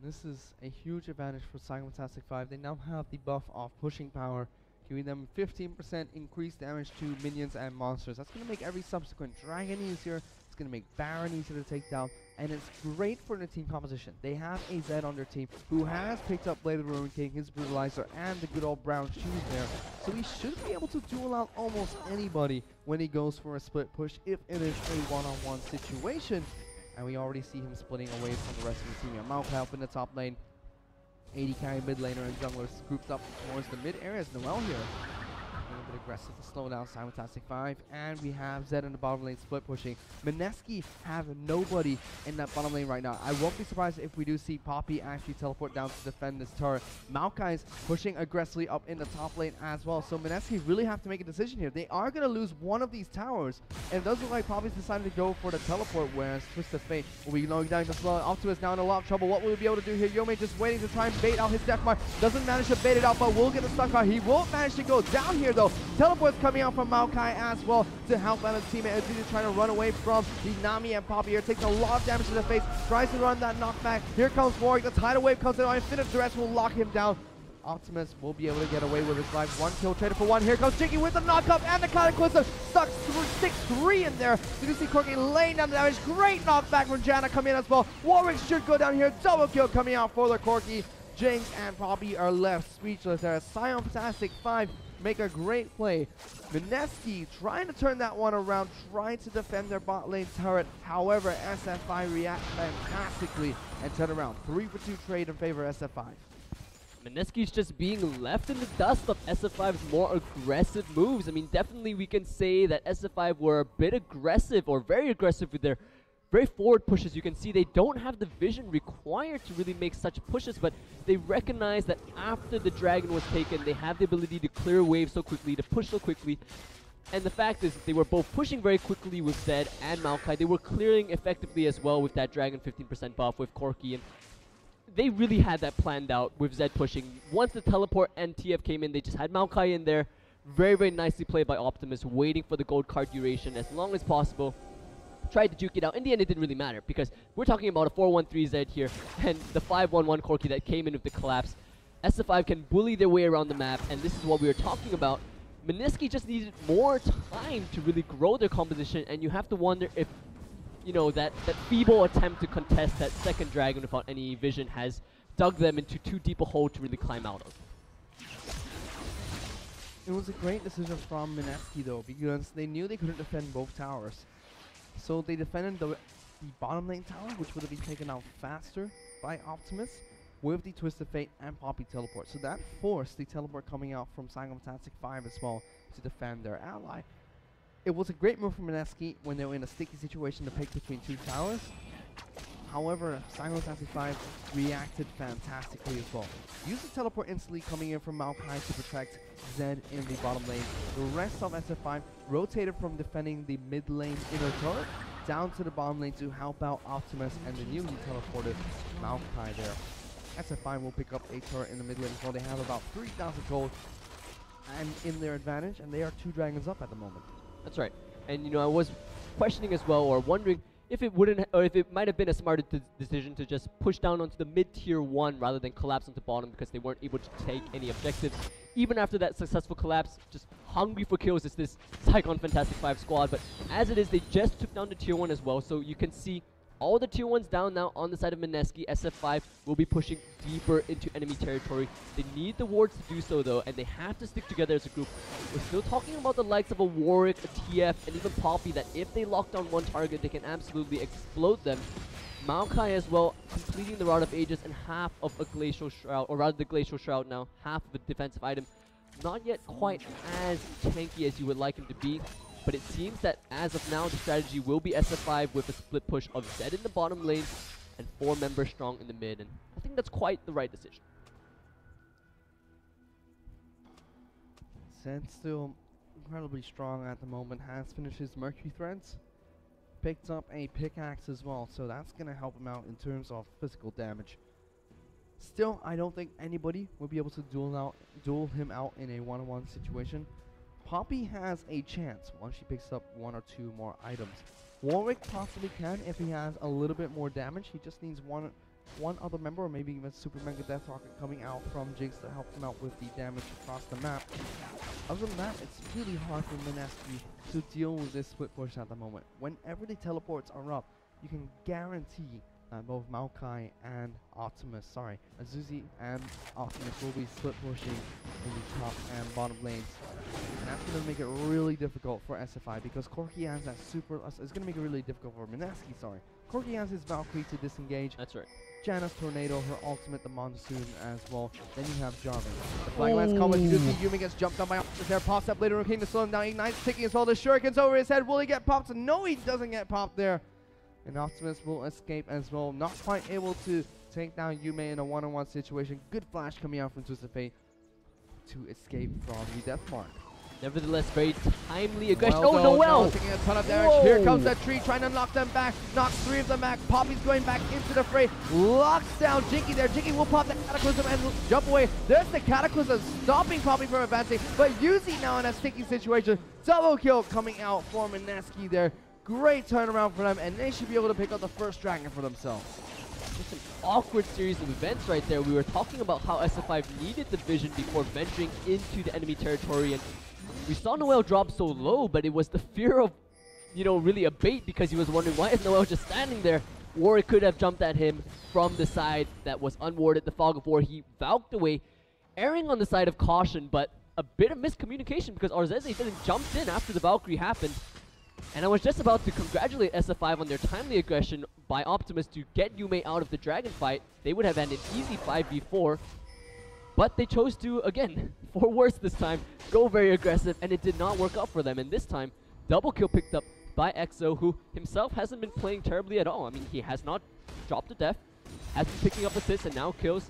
This is a huge advantage for Saigon 5. They now have the buff of pushing power, giving them 15% increased damage to minions and monsters. That's going to make every subsequent dragon easier. It's going to make Baron easier to take down, and it's great for the team composition. They have a Zed on their team who has picked up Blade of the Ruin King, his Brutalizer, and the good old brown shoes there. So he should be able to duel out almost anybody when he goes for a split push if it is a one-on-one situation. And we already see him splitting away from the rest of the team. Maokai up in the top lane. 80 carry mid laner and junglers grouped up towards the mid areas. Noel here. A little bit of aggressive to slow down Simultastic 5, and we have Zed in the bottom lane split pushing. Mineski have nobody in that bottom lane right now. I won't be surprised if we do see Poppy actually teleport down to defend this turret. Maokai's pushing aggressively up in the top lane as well, so Mineski really have to make a decision here. They are going to lose one of these towers, and it does look like Poppy's decided to go for the teleport, whereas Twisted Fate will be going down as well. Optimus now in a lot of trouble. What will he be able to do here? Yome just waiting to try and bait out his Deathmark. Doesn't manage to bait it out, but will get the stuck car. He won't manage to go down here though. Teleport's coming out from Maokai as well to help out his teammate as he's trying to run away from the Nami and Poppy here. Takes a lot of damage to the face. Tries to run that knockback. Here comes Warwick. The tidal wave comes in. Infinite Duress will lock him down. Optimus will be able to get away with his life. One kill traded for one. Here comes Jiggy with the knock-up and the Cataclysm. Stuck 6-3 in there. Did you see Corky laying down the damage? Great knockback from Janna coming in as well. Warwick should go down here. Double kill coming out for the Corky. Jinx and Poppy are left speechless there. Simultastic 5 make a great play. Mineski trying to turn that one around, trying to defend their bot lane turret. However, SF5 react fantastically and turn around. 3-for-2 trade in favor of SF5. Mineski's just being left in the dust of SF5's more aggressive moves. I mean, definitely we can say that SF5 were a bit aggressive or very aggressive with their very forward pushes. You can see they don't have the vision required to really make such pushes, but they recognize that after the dragon was taken, they have the ability to clear waves so quickly, to push so quickly. And the fact is, they were both pushing very quickly with Zed and Maokai. They were clearing effectively as well with that dragon 15% buff with Corky, and they really had that planned out with Zed pushing. Once the teleport and TF came in, they just had Maokai in there. Very, very nicely played by Optimus, waiting for the gold card duration as long as possible. Tried to juke it out. In the end, it didn't really matter because we're talking about a 4-1-3 Zed here and the 5-1-1 Corky that came in with the collapse. SF5 can bully their way around the map, and this is what we were talking about. Mineski just needed more time to really grow their composition, and you have to wonder if, you know, that feeble attempt to contest that second dragon without any vision has dug them into too deep a hole to really climb out of. It was a great decision from Mineski though, because they knew they couldn't defend both towers. So they defended the bottom lane tower, which would have been taken out faster by Optimus with the Twisted Fate and Poppy teleport. So that forced the teleport coming out from Simultastic 5 as well to defend their ally. It was a great move from Mineski when they were in a sticky situation to pick between two towers. However, Simultastic 5 reacted fantastically as well. Used the teleport instantly coming in from Maokai to protect Zed in the bottom lane. The rest of SF5 rotated from defending the mid lane inner turret down to the bottom lane to help out Optimus and the newly teleported Maokai there. SF5 will pick up a turret in the mid lane as well. They have about 3,000 gold and in their advantage, and they are 2 dragons up at the moment. That's right. And you know, I was questioning as well, or wondering if it wouldn't, or if it might have been a smarter decision to just push down onto the mid-tier 1 rather than collapse onto bottom, because they weren't able to take any objectives. Even after that successful collapse, just hungry for kills is this Saigon Fantastic 5 squad. But as it is, they just took down the tier 1 as well, so you can see all the tier 1s down now on the side of Mineski. SF5 will be pushing deeper into enemy territory. They need the wards to do so though, and they have to stick together as a group. We're still talking about the likes of a Warwick, a TF, and even Poppy, that if they lock down one target, they can absolutely explode them. Maokai as well, completing the Rod of Ages and half of a Glacial Shroud, or rather the Glacial Shroud now, half of a defensive item. Not yet quite as tanky as you would like him to be. But it seems that as of now, the strategy will be SF5 with a split push of Zed in the bottom lane and 4 members strong in the mid, and I think that's quite the right decision. Zed still incredibly strong at the moment, has finished his Mercury Threads, picked up a pickaxe as well, so that's going to help him out in terms of physical damage. Still, I don't think anybody will be able to duel him out in a 1-on-1 situation. Poppy has a chance once she picks up 1 or 2 more items. Warwick possibly can if he has a little bit more damage. He just needs one other member, or maybe even Super Mega Death Rocket coming out from Jinx to help him out with the damage across the map. Other than that, it's really hard for Mineski to deal with this split push at the moment. Whenever the teleports are up, you can guarantee both Maokai and Azuzi and Optimus will be split pushing in the top and bottom lanes. And that's going to make it really difficult for SF5 because Corky has that super... it's going to make it really difficult for Mineski, Corki has his Valkyrie to disengage. That's right. Janna's Tornado, her ultimate, the Monsoon as well. Then you have Jarvan. The Flying Lance combo, you do see Yume gets jumped on by Optimus there, pops up later, King to slow him down, Ignite's ticking as well, the Shuriken's over his head, will he get popped? No, he doesn't get popped there. And Optimus will escape as well, not quite able to take down Yume in a one-on-one situation. Good flash coming out from Twisted Fate to escape from the death mark. Nevertheless, very timely aggression. Well, oh, Noel! Taking a ton of damage. Here comes that tree, trying to knock them back. Knocks 3 of them back. Poppy's going back into the fray. Locks down Jinky there. Jinky will pop the Cataclysm and jump away. There's the Cataclysm stopping Poppy from advancing. But Yuzi now in a sticky situation. Double kill coming out for Mineski there. Great turnaround for them, and they should be able to pick up the first dragon for themselves. Just an awkward series of events right there. We were talking about how SF5 needed the vision before venturing into the enemy territory, and we saw Noel drop so low, but it was the fear of, you know, really a bait, because he was wondering, why is Noel just standing there? Or it could have jumped at him from the side that was unwarded, the Fog of War. He valked away, erring on the side of caution, but a bit of miscommunication because Arzeze didn't jump in after the Valkyrie happened. And I was just about to congratulate SF5 on their timely aggression by Optimus to get Yume out of the dragon fight. They would have ended easy 5v4. But they chose to, again, for worse this time, go very aggressive, and it did not work out for them. And this time, double kill picked up by EXO, who himself hasn't been playing terribly at all. I mean, he has not dropped to death, has been picking up assists and now kills.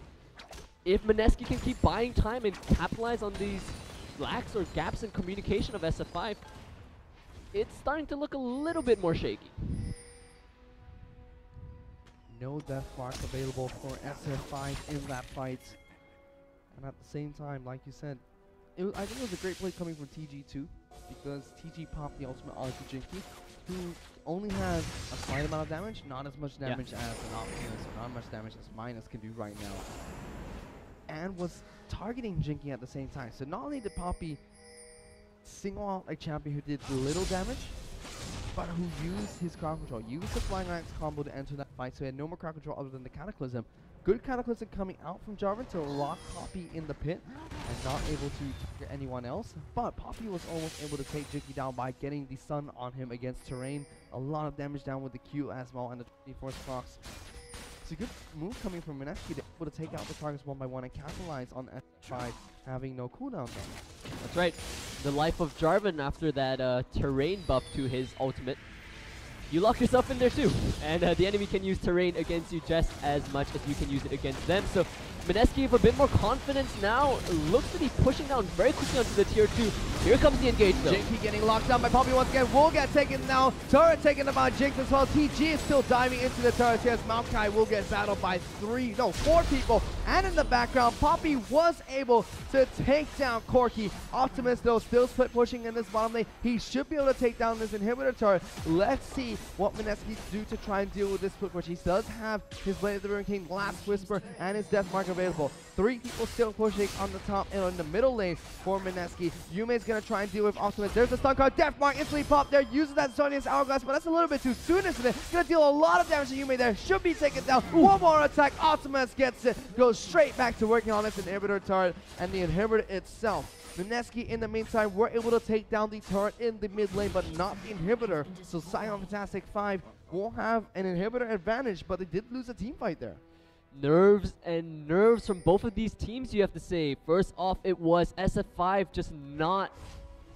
If Mineski can keep buying time and capitalize on these lacks or gaps in communication of SF5, it's starting to look a little bit more shaky. No death mark available for SF5 in that fight. And at the same time, like you said, I think it was a great play coming from TG2, because TG popped the ultimate onto Jinky, who only has a slight amount of damage, not as much damage as an Optimus, or not much damage as Minus can do right now, and was targeting Jinky at the same time. So not only did Poppy single out a champion who did little damage, but who used his crowd control, used the Flying Lance combo to enter that fight, so he had no more crowd control other than the Cataclysm. Good Cataclysm coming out from Jarvan to lock Poppy in the pit and not able to target anyone else. But Poppy was almost able to take Jinky down by getting the stun on him against terrain. A lot of damage down with the Q as well and the 24 procs. It's a good move coming from Mineski to be able to take out the targets one by one and capitalize on SF5 having no cooldown time. That's right. The life of Jarvan after that terrain buff to his ultimate. You lock yourself in there too, and the enemy can use terrain against you just as much as you can use it against them. So Mineski with a bit more confidence now, looks to be pushing down very quickly onto the tier 2. Here comes the engage though. Jinky getting locked down by Poppy once again, will get taken now. Turret taken by Jinx as well. TG is still diving into the turret. Yes, Maokai will get battled by 4 people. And in the background, Poppy was able to take down Corki. Optimus though still pushing in this bottom lane. He should be able to take down this inhibitor turret. Let's see what Mineski do to try and deal with this split push. He does have his Blade of the Ruined King, Last Whisper, and his Death Mark available. 3 people still pushing on the top and on the middle lane for Mineski. Yume's gonna try and deal with Optimus. There's a stun card. Death Mark instantly popped there. Uses that Sonia's Hourglass, but that's a little bit too soon, isn't it? Gonna deal a lot of damage to Yume there. Should be taken down. Ooh. One more attack. Optimus gets it. Goes straight back to working on this inhibitor turret and the inhibitor itself. Mineski, in the meantime, were able to take down the turret in the mid lane, but not the inhibitor. So Saigon Fantastic 5 will have an inhibitor advantage, but they did lose a team fight there. Nerves and nerves from both of these teams, you have to say. First off, it was SF5 just not,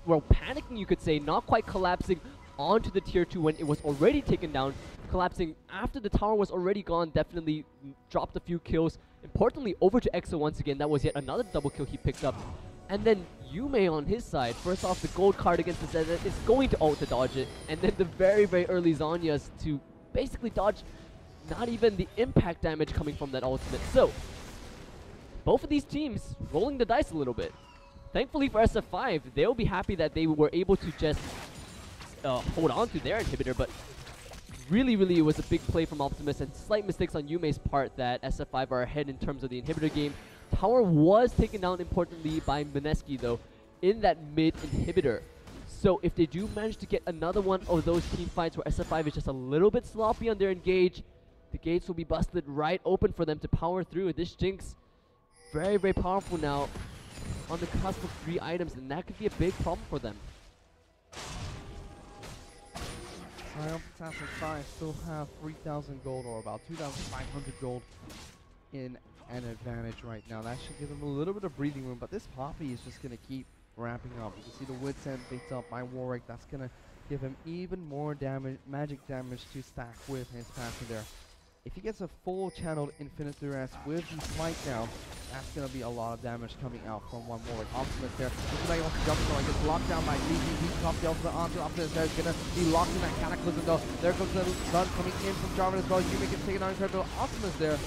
well, panicking, you could say, not quite collapsing onto the tier 2 when it was already taken down. Collapsing after the tower was already gone, definitely dropped a few kills. Importantly, over to EXO once again. That was yet another double kill he picked up. And then Yume on his side, first off the gold card against the Zed is going to ult to dodge it. And then the very, very early Zhonya's to basically dodge not even the impact damage coming from that ultimate. So, both of these teams rolling the dice a little bit. Thankfully for SF5, they'll be happy that they were able to just hold on to their inhibitor, but really, it was a big play from Optimus and slight mistakes on Yume's part that SF5 are ahead in terms of the inhibitor game. Tower was taken down importantly by Mineski though in that mid inhibitor. So if they do manage to get another one of those team fights where SF5 is just a little bit sloppy on their engage, the gates will be busted right open for them to power through. This Jinx, very, very powerful now on the cusp of 3 items, and that could be a big problem for them. Saigon Fantastic 5 still have 3,000 gold or about 2,500 gold in an advantage right now. That should give them a little bit of breathing room, but this Poppy is just going to keep ramping up. You can see the Wits End picked up by Warwick. That's going to give him even more damage, magic damage to stack with his passive there. If he gets a full channeled Infinite Duress with the Smite now, that's going to be a lot of damage coming out from one Warwick. Optimus there. Looks like he wants to jump, so he gets locked down by GG. He drops the ultimate onto Optimus there. He's going to be locked in that Cataclysm though. There comes the sun coming in from Jarvan as well. Yume gets taken on incredible. Optimus there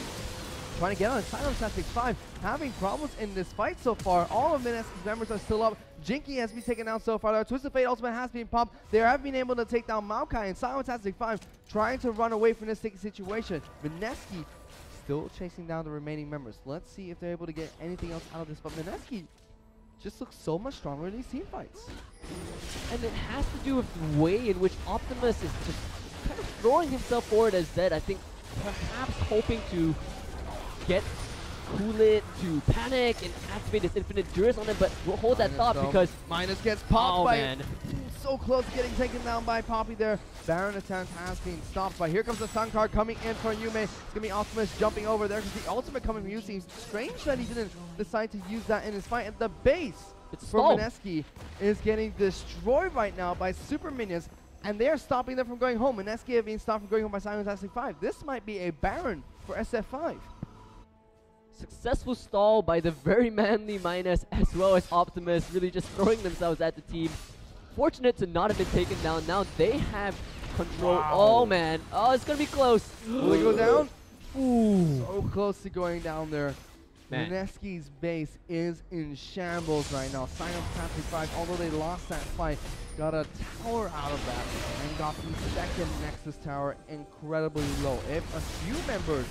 trying to get on Saigon Fantastic 5, having problems in this fight so far. All of Mineski's members are still up. Jinky has been taken out so far. The Twisted Fate ultimate has been popped. They have been able to take down Maokai, and Saigon Fantastic 5 trying to run away from this sticky situation. Mineski still chasing down the remaining members. Let's see if they're able to get anything else out of this, but Mineski just looks so much stronger in these team fights. And it has to do with the way in which Optimus is just kind of throwing himself forward as Zed. I think perhaps hoping to get Cool It to panic and activate his Infinite Duress on him, but we'll hold that thought because Minus gets popped by man. So close to getting taken down by Poppy there. Baron attempt has been stopped, but here comes the Sun card coming in for Yume. It's gonna be Optimus jumping over there because the ultimate coming from Yu seems strange that he didn't decide to use that in his fight. And the base for Mineski is getting destroyed right now by super minions, and they are stopping them from going home. Mineski have been stopped from going home by Saigon Fantastic 5. This might be a Baron for SF5. Successful stall by the very manly Minus as well as Optimus, really just throwing themselves at the team. Fortunate to not have been taken down. Now they have control. Wow. Oh man, oh, it's gonna be close. Will he go down? Ooh, so close to going down there. Mineski's base is in shambles right now. Saigon Fantastic 5, although they lost that fight, got a tower out of that and got the second Nexus tower incredibly low. If a few members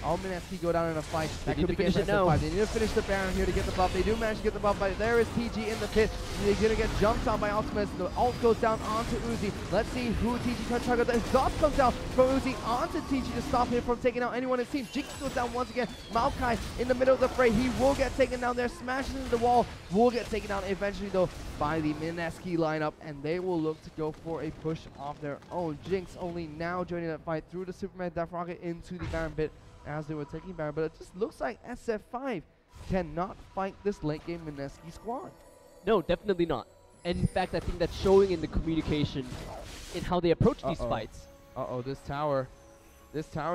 of Mineski go down in a fight, that could be against SF5. They need to finish the Baron here to get the buff. They do manage to get the buff, but there is TG in the pit. They're going to get jumped on by Optimus. The ult goes down onto Uzi. Let's see who TG tries to target. The exhaust comes down from Uzi onto TG to stop him from taking out anyone it seems. Jinx goes down once again. Maokai in the middle of the fray. He will get taken down there, smashes into the wall. Will get taken down eventually though by the Mineski lineup, and they will look to go for a push of their own. Jinx only now joining that fight through the Superman Death Rocket into the Baron pit as they were taking Baron, but it just looks like SF5 cannot fight this late game Mineski squad. No, definitely not. And in fact, I think that's showing in the communication in how they approach these fights. This tower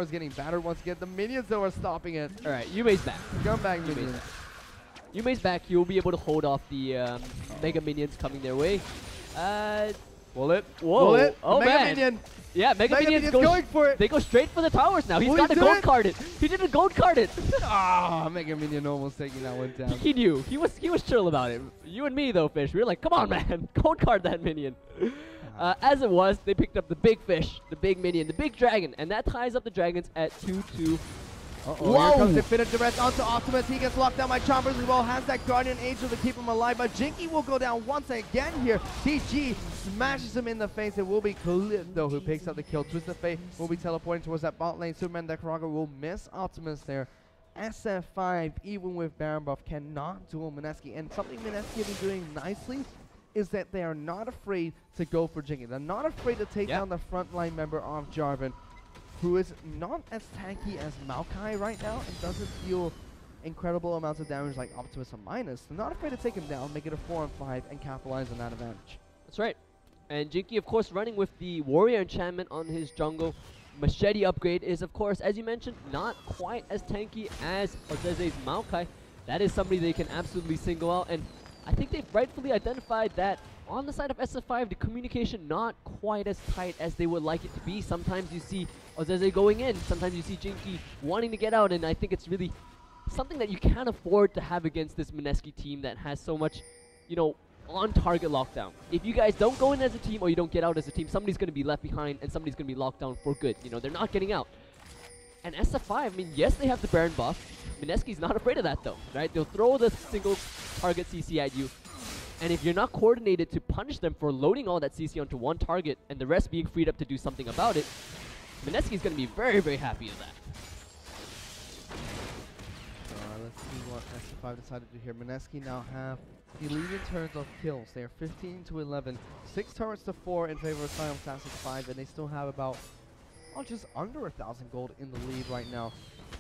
is getting battered once again. The minions though are stopping it. All right, Yume's back. Come back, minions. Yume's back. You'll be able to hold off the Mega Minions coming their way. Will it? Whoa. Will it? Oh, Mega man. Minion. Yeah, Mega Minions going for it. They go straight for the towers now. He's Will got he the do gold it? carded. He didn't gold card it. Ah, Mega Minion almost taking that one down. He knew. He was chill about it. You and me though, Fish. We were like, come on, man, gold card that minion. As it was, they picked up the big fish, the big minion, the big dragon, and that ties up the dragons at 2-2. Here comes Infinite Duress onto Optimus. He gets locked down by Chompers as well. Has that Guardian Angel to keep him alive, but Jinky will go down once again here. TG smashes him in the face. It will be Khalid though who picks up the kill. Twisted Fate will be teleporting towards that bot lane. Superman Deathrocker will miss Optimus there. SF5, even with Baron buff, cannot duel Mineski, and something Mineski have been doing nicely is that they are not afraid to go for Jinky. They're not afraid to take down the frontline member of Jarvan, who is not as tanky as Maokai right now and doesn't deal incredible amounts of damage like Optimus and Minus. They're not afraid to take him down, make it a 4-on-5, and capitalize on that advantage. That's right. And Jinky, of course, running with the Warrior enchantment on his jungle. Machete upgrade is, of course, as you mentioned, not quite as tanky as Ozeze's Maokai. That is somebody they can absolutely single out, and I think they've rightfully identified that on the side of SF5, the communication not quite as tight as they would like it to be. Sometimes you see Ozeze going in, sometimes you see Jinky wanting to get out, and I think it's really something that you can't afford to have against this Mineski team that has so much, you know, on-target lockdown. If you guys don't go in as a team or you don't get out as a team, somebody's going to be left behind and somebody's going to be locked down for good. You know, they're not getting out. And SF5, I mean, yes, they have the Baron buff. Mineski's not afraid of that, though, right? They'll throw the single target CC at you. And if you're not coordinated to punish them for loading all that CC onto one target and the rest being freed up to do something about it, Mineski's going to be very, very happy with that. let's see what SF5 decided to do here. Mineski now have the lead in terms of kills. They are 15 to 11, 6 turrets to 4 in favor of Saigon Fantastic 5, and they still have about just under 1,000 gold in the lead right now.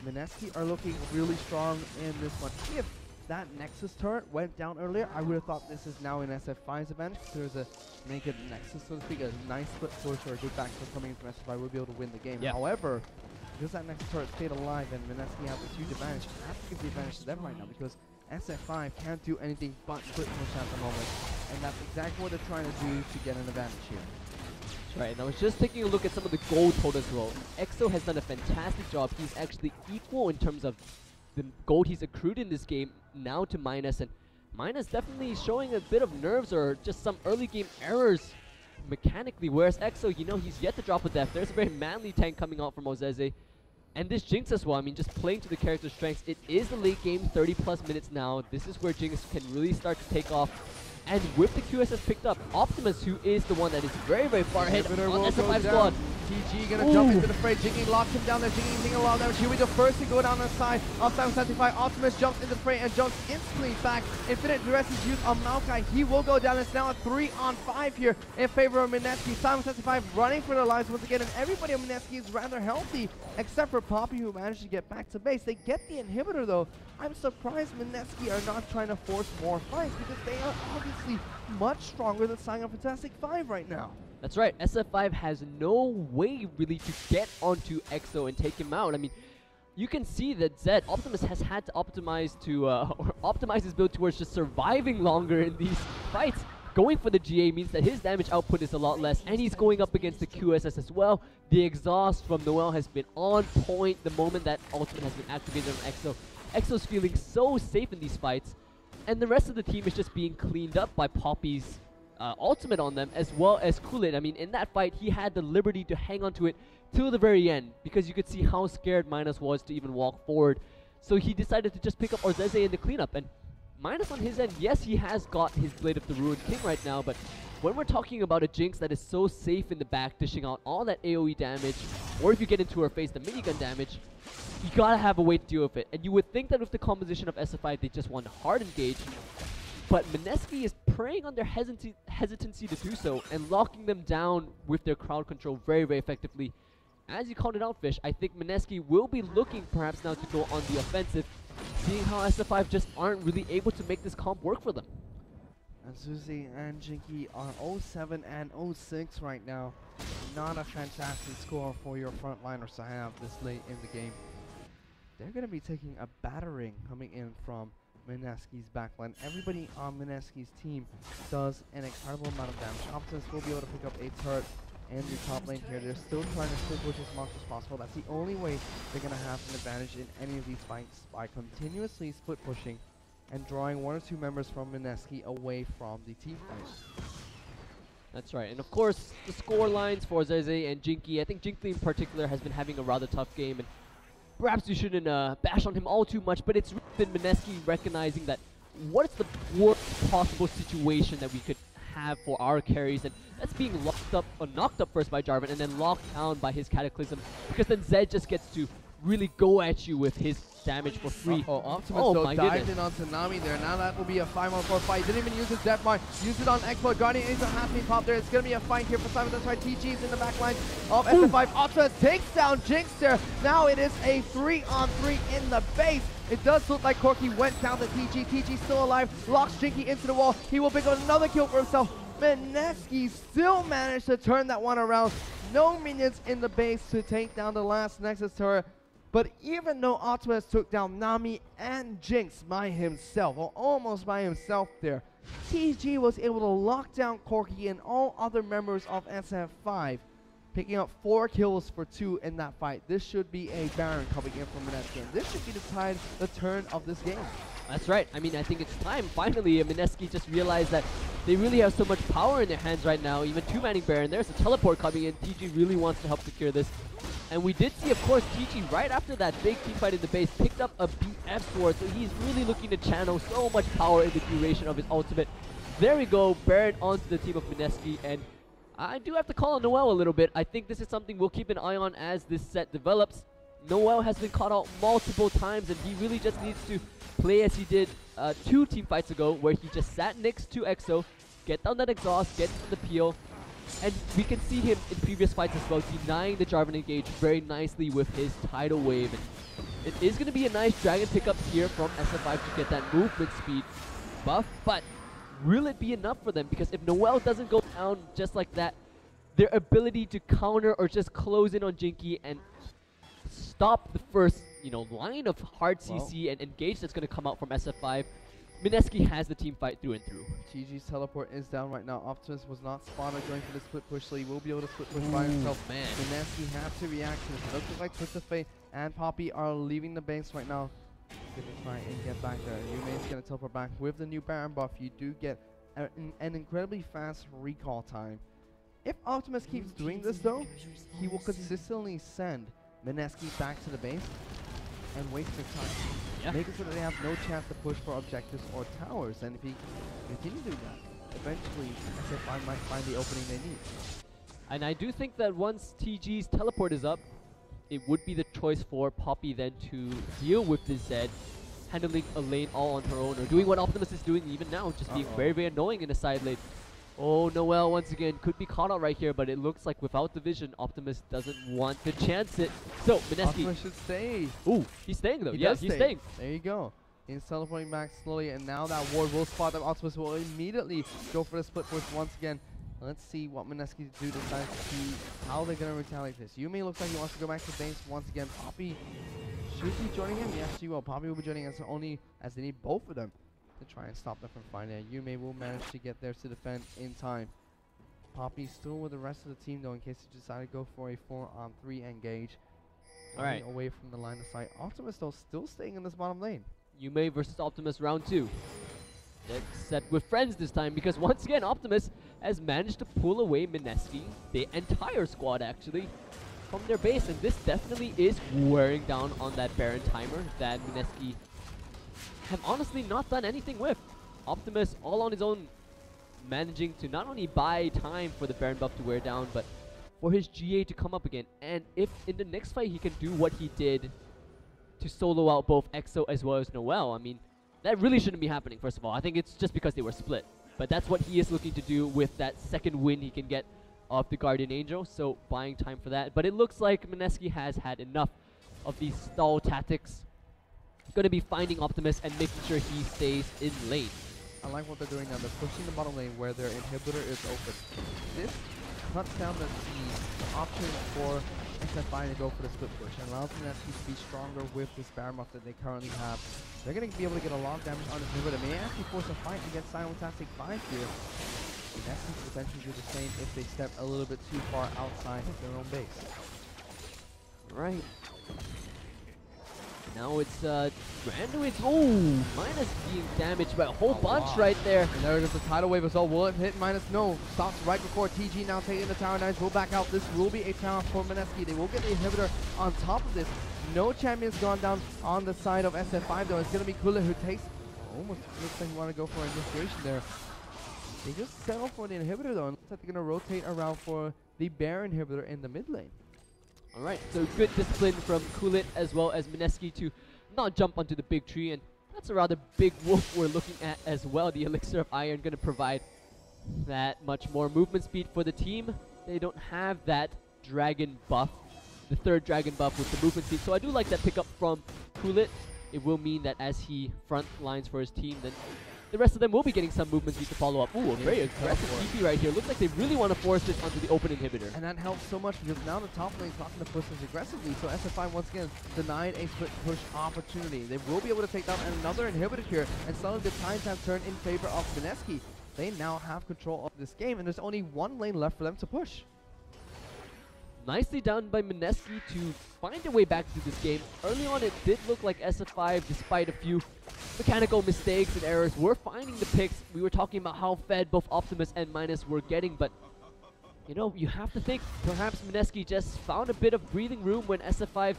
Mineski are looking really strong in this one. If that Nexus turret went down earlier, I would have thought this is now in SF5's advantage. There's a naked Nexus, so to speak, a nice split push or a good backsplit coming in from SF5 will be able to win the game. Yeah. However, because that Nexus turret stayed alive and Mineski have this huge advantage, I have to give the advantage to them right now because SF5 can't do anything but split push at the moment. And that's exactly what they're trying to do to get an advantage here. Right, and I was just taking a look at some of the gold totals as well. EXO has done a fantastic job. He's actually equal in terms of the gold he's accrued in this game now to Minus, and Minus definitely showing a bit of nerves or just some early game errors mechanically, whereas EXO, you know, he's yet to drop a death. There's a very manly tank coming out from Ozeze. And this Jinx as well, I mean, just playing to the character's strengths. It is the late game, 30 plus minutes now. This is where Jinx can really start to take off. And with the QSS picked up, Optimus, who is the one that is very, very far ahead on SF5 squad. TG gonna jump into the fray. Jinky locks him down there. Jinky using a lot of damage. He'll be the first to go down on the side of Saigon 75. Optimus jumps into the fray and jumps instantly back. Infinite Duress is used on Maokai. He will go down. It's now a 3-on-5 here in favor of Mineski. Saigon 75 running for their lives once again, and everybody on Mineski is rather healthy, except for Poppy, who managed to get back to base. They get the inhibitor though. I'm surprised Mineski are not trying to force more fights because they are obviously much stronger than Saigon Fantastic 5 right now. That's right, SF5 has no way really to get onto EXO and take him out. I mean, you can see that Zed, Optimus has had to optimize to, or optimize his build towards just surviving longer in these fights. Going for the GA means that his damage output is a lot less, and he's going up against the QSS as well. The exhaust from Noel has been on point the moment that ultimate has been activated on EXO. EXO's feeling so safe in these fights, and the rest of the team is just being cleaned up by Poppy's ultimate on them, as well as Kool-Aid. I mean, in that fight, he had the liberty to hang on to it till the very end, because you could see how scared Minus was to even walk forward. So he decided to just pick up Ozeze in the cleanup, and Minus on his end, yes, he has got his Blade of the Ruined King right now, but when we're talking about a Jinx that is so safe in the back, dishing out all that AoE damage, or if you get into her face, the minigun damage, you gotta have a way to deal with it. And you would think that with the composition of SF5, they just want to hard engage, but Mineski is preying on their hesitancy to do so and locking them down with their crowd control very, very effectively. As you called it out, Fish, I think Mineski will be looking perhaps now to go on the offensive, seeing how SF5 just aren't really able to make this comp work for them. And Suzy and Jinky are 0-7 and 0-6 right now. Not a fantastic score for your frontliners to have this late in the game. They're going to be taking a battering coming in from Mineski's backline. Everybody on Mineski's team does an incredible amount of damage. Optimus will be able to pick up a turret in the top lane here. They're still trying to split push as much as possible. That's the only way they're going to have an advantage in any of these fights, by continuously split pushing and drawing one or two members from Mineski away from the team fight. That's right, and of course, the score lines for Zeze and Jinky. I think Jinky in particular has been having a rather tough game, and perhaps you shouldn't bash on him all too much, but it's been Mineski recognizing that what is the worst possible situation that we could have for our carries, and that's being locked up or knocked up first by Jarvan and then locked down by his Cataclysm, because then Zed just gets to really go at you with his damage for free. Optimus though dived in on Tsunami there. Now that will be a 5-on-4 fight. Didn't even use his Death Mark. Used it on Exploit. Guardian Angel has been popped there. It's going to be a fight here for Simon. That's right. TG's in the back line of SF5. Optimus takes down Jinx there. Now it is a 3-on-3 in the base. It does look like Corky went down to TG. TG still alive. Locks Jinky into the wall. He will pick up another kill for himself. Mineski still managed to turn that one around. No minions in the base to take down the last Nexus turret. But even though Optimus took down Nami and Jinx by himself, or almost by himself there, TG was able to lock down Corky and all other members of SF5, picking up 4 kills for 2 in that fight. This should be a Baron coming in from Mineski, and this should be the turn of this game. That's right. I mean, I think it's time. Finally, Mineski just realized that they really have so much power in their hands right now. Even 2-manning Baron. There's a teleport coming in. TG really wants to help secure this. And we did see, of course, TG right after that big team fight in the base picked up a BF sword. So he's really looking to channel so much power in the duration of his ultimate. There we go. Baron onto the team of Mineski. And I do have to call on Noel a little bit. I think this is something we'll keep an eye on as this set develops. Noel has been caught out multiple times, and he really just needs to play as he did 2 team fights ago, where he just sat next to EXO, get down that exhaust, get the peel, and we can see him in previous fights as well, denying the Jarvan engage very nicely with his Tidal Wave. And it is going to be a nice Dragon pickup here from SF5 to get that movement speed buff, but will it be enough for them? Because if Noel doesn't go down just like that, their ability to counter or just close in on Jinky and stop the first, line of hard CC and engage that's going to come out from SF5, Mineski has the team fight through and through. GG's teleport is down right now. Optimus was not spotted going for the split push, so he will be able to split push by himself. Man. Mineski have to react to this. It looks like Twistafe and Poppy are leaving the base right now. Gonna try and get back there. Yume's gonna teleport back. With the new Baron buff, you do get an incredibly fast recall time. If Optimus keeps doing this though, he will consistently send Mineski back to the base and waste their time. Yeah. Make it so that they have no chance to push for objectives or towers. And if he continues to do that, eventually SF5 might find the opening they need. And I do think that once TG's teleport is up, it would be the choice for Poppy then to deal with this Zed, handling a lane all on her own, or doing what Optimus is doing even now, just being very, very annoying in the side lane. Oh, Noel once again could be caught out right here, but it looks like without the vision, Optimus doesn't want to chance it. So, Mineski. Optimus should stay. Ooh, he's staying though. He's staying. There you go. He's teleporting back slowly, and now that ward will spot that Optimus will immediately go for the split push once again. Let's see what Mineski do decide to see how they're going to retaliate this. Yume looks like he wants to go back to base once again. Poppy should be joining him. Yes, she will. Poppy will be joining us only as they need both of them to try and stop them from finding it. Yume will manage to get there to defend in time. Poppy still with the rest of the team though, in case you decide to go for a 4-on-3 engage. Alright. Away from the line of sight. Optimus though still staying in this bottom lane. Yume versus Optimus round 2. Let's set with friends this time, because once again Optimus has managed to pull away Mineski, the entire squad actually, from their base, and this definitely is wearing down on that Baron timer that Mineski have honestly not done anything with. Optimus all on his own, managing to not only buy time for the Baron buff to wear down, but for his GA to come up again. And if in the next fight he can do what he did to solo out both EXO as well as Noel, I mean, that really shouldn't be happening, first of all. I think it's just because they were split. But that's what he is looking to do with that second win he can get off the Guardian Angel, so buying time for that. But it looks like Mineski has had enough of these stall tactics. Going to be finding Optimus and making sure he stays in lane. I like what they're doing now. They're pushing the bottom lane where their inhibitor is open. This cuts down the option for SF5 to go for the split push and allows Mineski to be stronger with this Baron buff that they currently have. They're going to be able to get a lot of damage on this inhibitor. May actually force a fight against Simultastic 5 here. Mineski could potentially do the same if they step a little bit too far outside of their own base. Right. Now it's Randuin's. Oh, Minus being damaged by a whole bunch right there. And there goes the tidal wave as well. Will it hit Minus? No. Stops right before TG now taking the tower. Knights will back out. This will be a tower for Mineski. They will get the inhibitor on top of this. No champion's gone down on the side of SF5 though. It's going to be Kula who takes. Almost looks like you want to go for initiation there. They just settle for the inhibitor though. And looks like they're going to rotate around for the Bear inhibitor in the mid lane. Alright, so good discipline from Kulit as well as Mineski to not jump onto the big tree, and that's a rather big wolf we're looking at as well. The Elixir of Iron going to provide that much more movement speed for the team. They don't have that dragon buff, the third dragon buff with the movement speed, so I do like that pickup from Kulit. It will mean that as he front lines for his team, then the rest of them will be getting some movement speed to follow up. Ooh, a very aggressive TP right here. Looks like they really want to force this onto the open inhibitor. And that helps so much because now the top lane's not going to push this aggressively. So SF5 once again denied a split push opportunity. They will be able to take down another inhibitor here, and suddenly the tides have turned in favor of Mineski. They now have control of this game, and there's only one lane left for them to push. Nicely done by Mineski to find their way back to this game. Early on, it did look like SF5, despite a few mechanical mistakes and errors, were finding the picks. We were talking about how fed both Optimus and Minus were getting, but you know, you have to think perhaps Mineski just found a bit of breathing room when SF5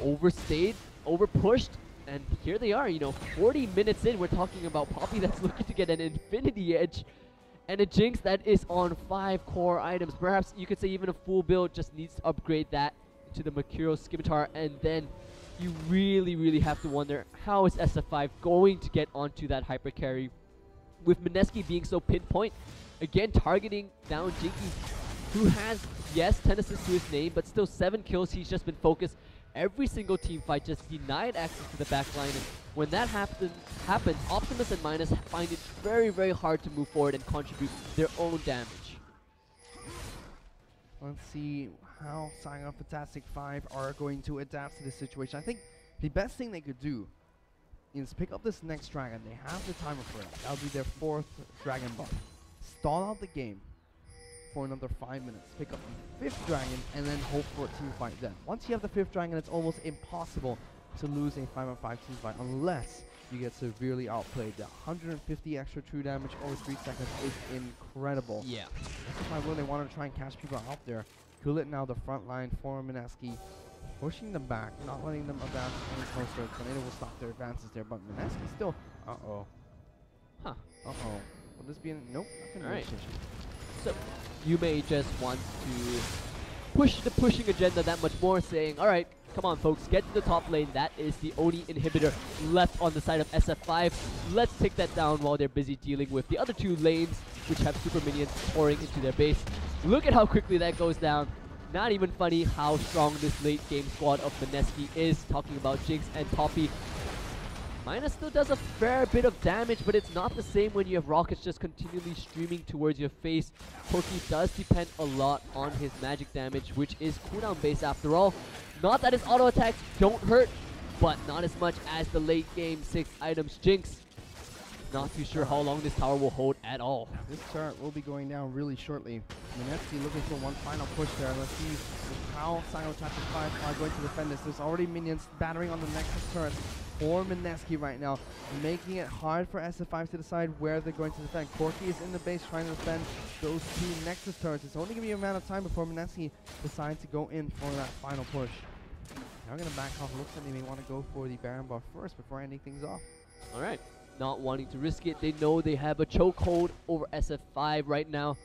overstayed, overpushed, and here they are, you know, 40 minutes in, we're talking about Poppy that's looking to get an Infinity Edge, and a Jinx that is on 5 core items. Perhaps you could say even a full build just needs to upgrade that into the Mercurial Scimitar, and then you really have to wonder how is SF5 going to get onto that hyper carry with Mineski being so pinpoint. Again, targeting down Jinky, who has, yes, 10 assists to his name, but still 7 kills. He's just been focused. Every single team fight just denied access to the backline, and when that happens, Optimus and Minus find it very hard to move forward and contribute their own damage. Let's see how Saigon Fantastic 5 are going to adapt to this situation. I think the best thing they could do is pick up this next dragon. They have the timer for it. That'll be their 4th dragon buff. Stall out the game for another 5 minutes. Pick up the 5th dragon and then hope for a team fight then. Once you have the 5th dragon, it's almost impossible to lose a 5-on-5 team fight unless you get severely outplayed. The 150 extra true damage over 3 seconds is incredible. Yeah. That's why when they want to try and catch people out there. Cool it now, the front line for Mineski, pushing them back, not letting them advance any closer. Tornado will stop their advances there, but Mineski still. Uh-oh. Huh. Uh-oh. Will this be nope. Alright. So you may just want to push the pushing agenda that much more, saying, alright, come on folks, get to the top lane. That is the only inhibitor left on the side of SF5. Let's take that down while they're busy dealing with the other 2 lanes, which have super minions pouring into their base. Look at how quickly that goes down. Not even funny how strong this late game squad of Mineski is, talking about Jinx and Toppy. Minus still does a fair bit of damage, but it's not the same when you have rockets just continually streaming towards your face. Corki does depend a lot on his magic damage, which is cooldown based after all. Not that his auto attacks don't hurt, but not as much as the late game 6 items Jinx. Not too sure how long this tower will hold at all. This turret will be going down really shortly. Mineski looking for one final push there. Let's see how Saigon Fantastic 5 are going to defend this. There's already minions battering on the Nexus turret for Mineski right now, making it hard for SF5 to decide where they're going to defend. Corki is in the base trying to defend those 2 Nexus turrets. It's only going to be a matter of time before Mineski decides to go in for that final push. Now going to back off. Looks like they may want to go for the Baron buff first before ending things off. Alright. Not wanting to risk it. They know they have a chokehold over SF5 right now,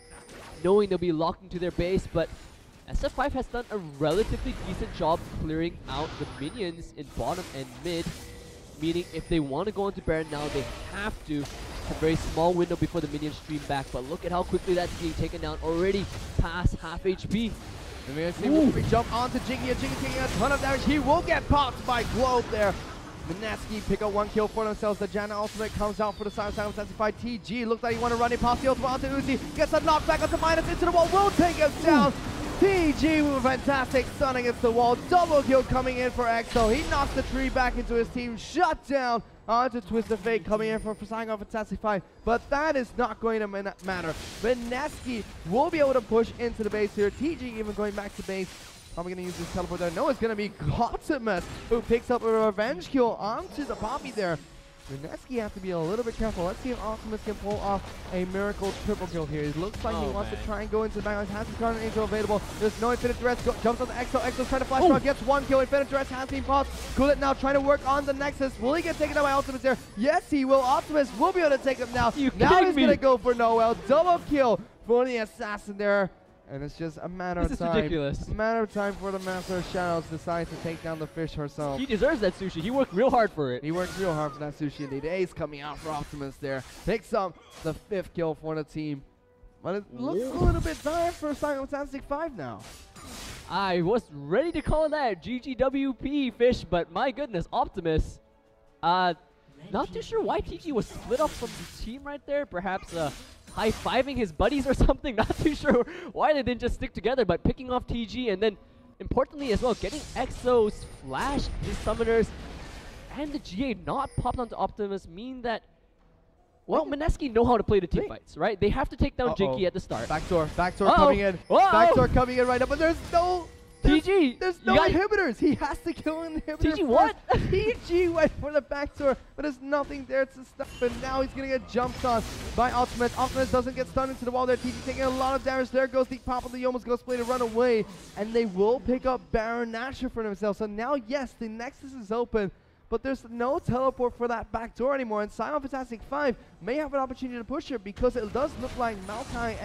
knowing they'll be locked into their base, but SF5 has done a relatively decent job clearing out the minions in bottom and mid, meaning if they want to go into Baron now, they have to. It's a very small window before the minions stream back, but look at how quickly that's being taken down, already past half HP. And we're going to see jump onto Jinky. Jinky taking a ton of damage. He will get popped by Globe there. Mineski pick up 1 kill for themselves. The Janna ultimate comes out for the Saigon Fantastic 5. TG looks like he want to run it past the ultimate onto Uzi. Gets a knockback onto Minus into the wall. Will take him down. TG with a fantastic stun against the wall. Double kill coming in for EXO. He knocks the tree back into his team. Shut down onto Twisted Fate coming in for Saigon Fantastic 5. But that is not going to matter. Mineski will be able to push into the base here. TG even going back to base. Probably going to use this teleport there. No, it's going to be Optimus who picks up a revenge kill onto the Poppy there. Mineski have to be a little bit careful. Let's see if Optimus can pull off a miracle triple kill here. It looks like he wants to try and go into the backline. Has his Guardian Angel available. There's no Infinite Duress. Jumps on the EXO. EXO's trying to flash out. Gets 1 kill. Infinite Duress has been paused. Gullet now trying to work on the Nexus. Will he get taken down by Optimus there? Yes, he will. Optimus will be able to take him now. Now he's going to go for Noel. Double kill for the assassin there. And it's just a matter of time. This is ridiculous. A matter of time for the Master of Shadows decides to take down the fish herself. He deserves that sushi. He worked real hard for it. He worked real hard for that sushi indeed. Ace coming out for Optimus there. Picks up the 5th kill for the team. But it looks a little bit dire for Saigon Fantastic 5 now. I was ready to call that GGWP fish, but my goodness, Optimus. Not too sure why TG was split up from the team right there. Perhaps high-fiving his buddies or something. Not too sure why they didn't just stick together, but picking off TG and then, importantly as well, getting EXO's flash, his summoners, and the GA not popped onto Optimus mean that, well, Mineski know how to play the team fights, right? They have to take down Jinky at the start. Backdoor coming in. Backdoor coming in right now, but there's no... TG! There's no inhibitors! He has to kill an inhibitor. TG what? TG went for the backdoor, but there's nothing there to stop him. Now he's gonna get jumped on by Optimus. Optimus doesn't get stunned into the wall there. TG taking a lot of damage. There goes the pop of the Yoma's Ghost Blade to run away. And they will pick up Baron Nashor for themselves. So now, yes, the Nexus is open. but there's no teleport for that back door anymore, and Saigon Fantastic 5 may have an opportunity to push here because it does look like Maokai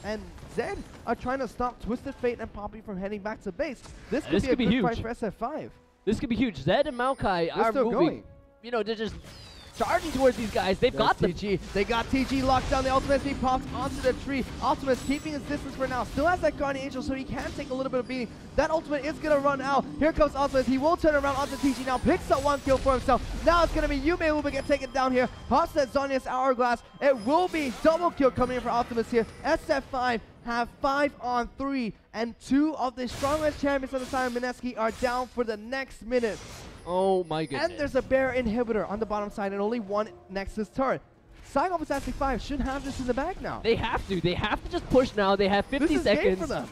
and Zed are trying to stop Twisted Fate and Poppy from heading back to base. This could be a good fight for SF5. This could be huge. Zed and Maokai are still moving. Going. You know, they're just charging towards these guys. They've got them. TG. They got TG locked down. The Ultimate being popped onto the tree. Optimus keeping his distance for now. Still has that Guardian Angel, so he can take a little bit of beating. That Ultimate is going to run out. Here comes Optimus. He will turn around onto TG now. Picks up 1 kill for himself. Now it's going to be Yume who will get taken down here. Pops that Zhonya's Hourglass. It will be double kill coming in for Optimus here. SF5 have 5 on 3, and 2 of the strongest champions on the side of Mineski are down for the next minute. Oh my goodness. And there's a bear inhibitor on the bottom side and only 1 Nexus turret. Saigon Fantastic 5 should have this in the bag now. They have to. They have to just push now. They have 50 this is seconds. Game for them.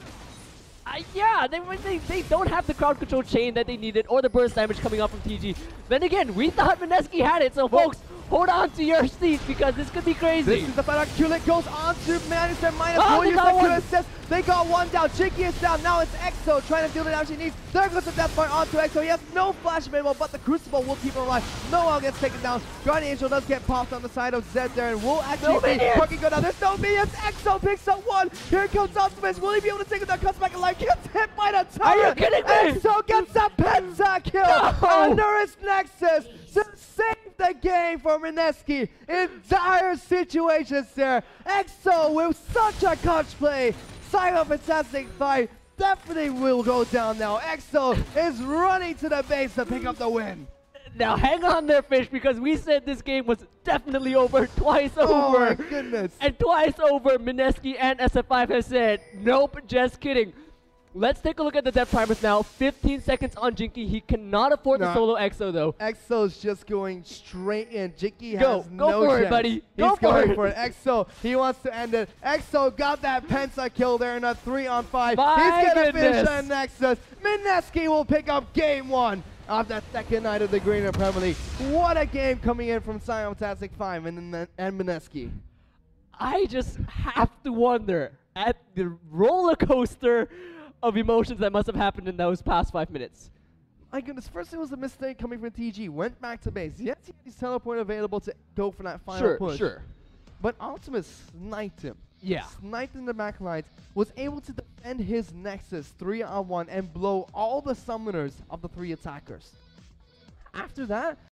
Yeah, they don't have the crowd control chain that they needed or the burst damage coming up from TG. Then again, we thought Mineski had it, so folks, hold on to your seats because this could be crazy. This is the final. Kulik goes on to manage their minus. Oh, they got one. They got 1 down. Jinky is down. Now it's EXO trying to deal the damage he needs. There goes the death bar onto EXO. He has no flash available, but the Crucible will keep him alive. No one gets taken down. Guardian Angel does get popped on the side of Zed there, and will actually be fucking go down. There's no minions. EXO picks up 1. Here comes Optimus. Will he be able to take it down? Comes back alive. Gets hit by the turret. Are you kidding me? EXO gets a pentakill under his Nexus to save the game for Mineski in dire situations there. EXO with such a clutch play. Saigon Fantastic 5 definitely will go down now. EXO is running to the base to pick up the win. Now hang on there, Fish, because we said this game was definitely over twice over. Oh my goodness. And twice over, Mineski and SF5 has said, nope, just kidding. Let's take a look at the death primers now. 15 seconds on Jinky. He cannot afford the solo EXO though. EXO's just going straight in. Jinky has no Go for chance. it, buddy. He's going for it. EXO, he wants to end it. EXO got that penta kill there in a 3 on 5. He's going to finish that Nexus. Mineski will pick up game 1 of the second night of the Green Premier League. What a game coming in from Saigon Fantastic 5 and Mineski. I just have to wonder at the roller coaster of emotions that must have happened in those past 5 minutes. My goodness, first it was a mistake coming from TG, went back to base. Yes, he had his teleport available to go for that final push. Sure. But Optimus sniped him. Yeah. Sniped in the back lines, was able to defend his Nexus 3 on 1 and blow all the summoners of the 3 attackers. After that,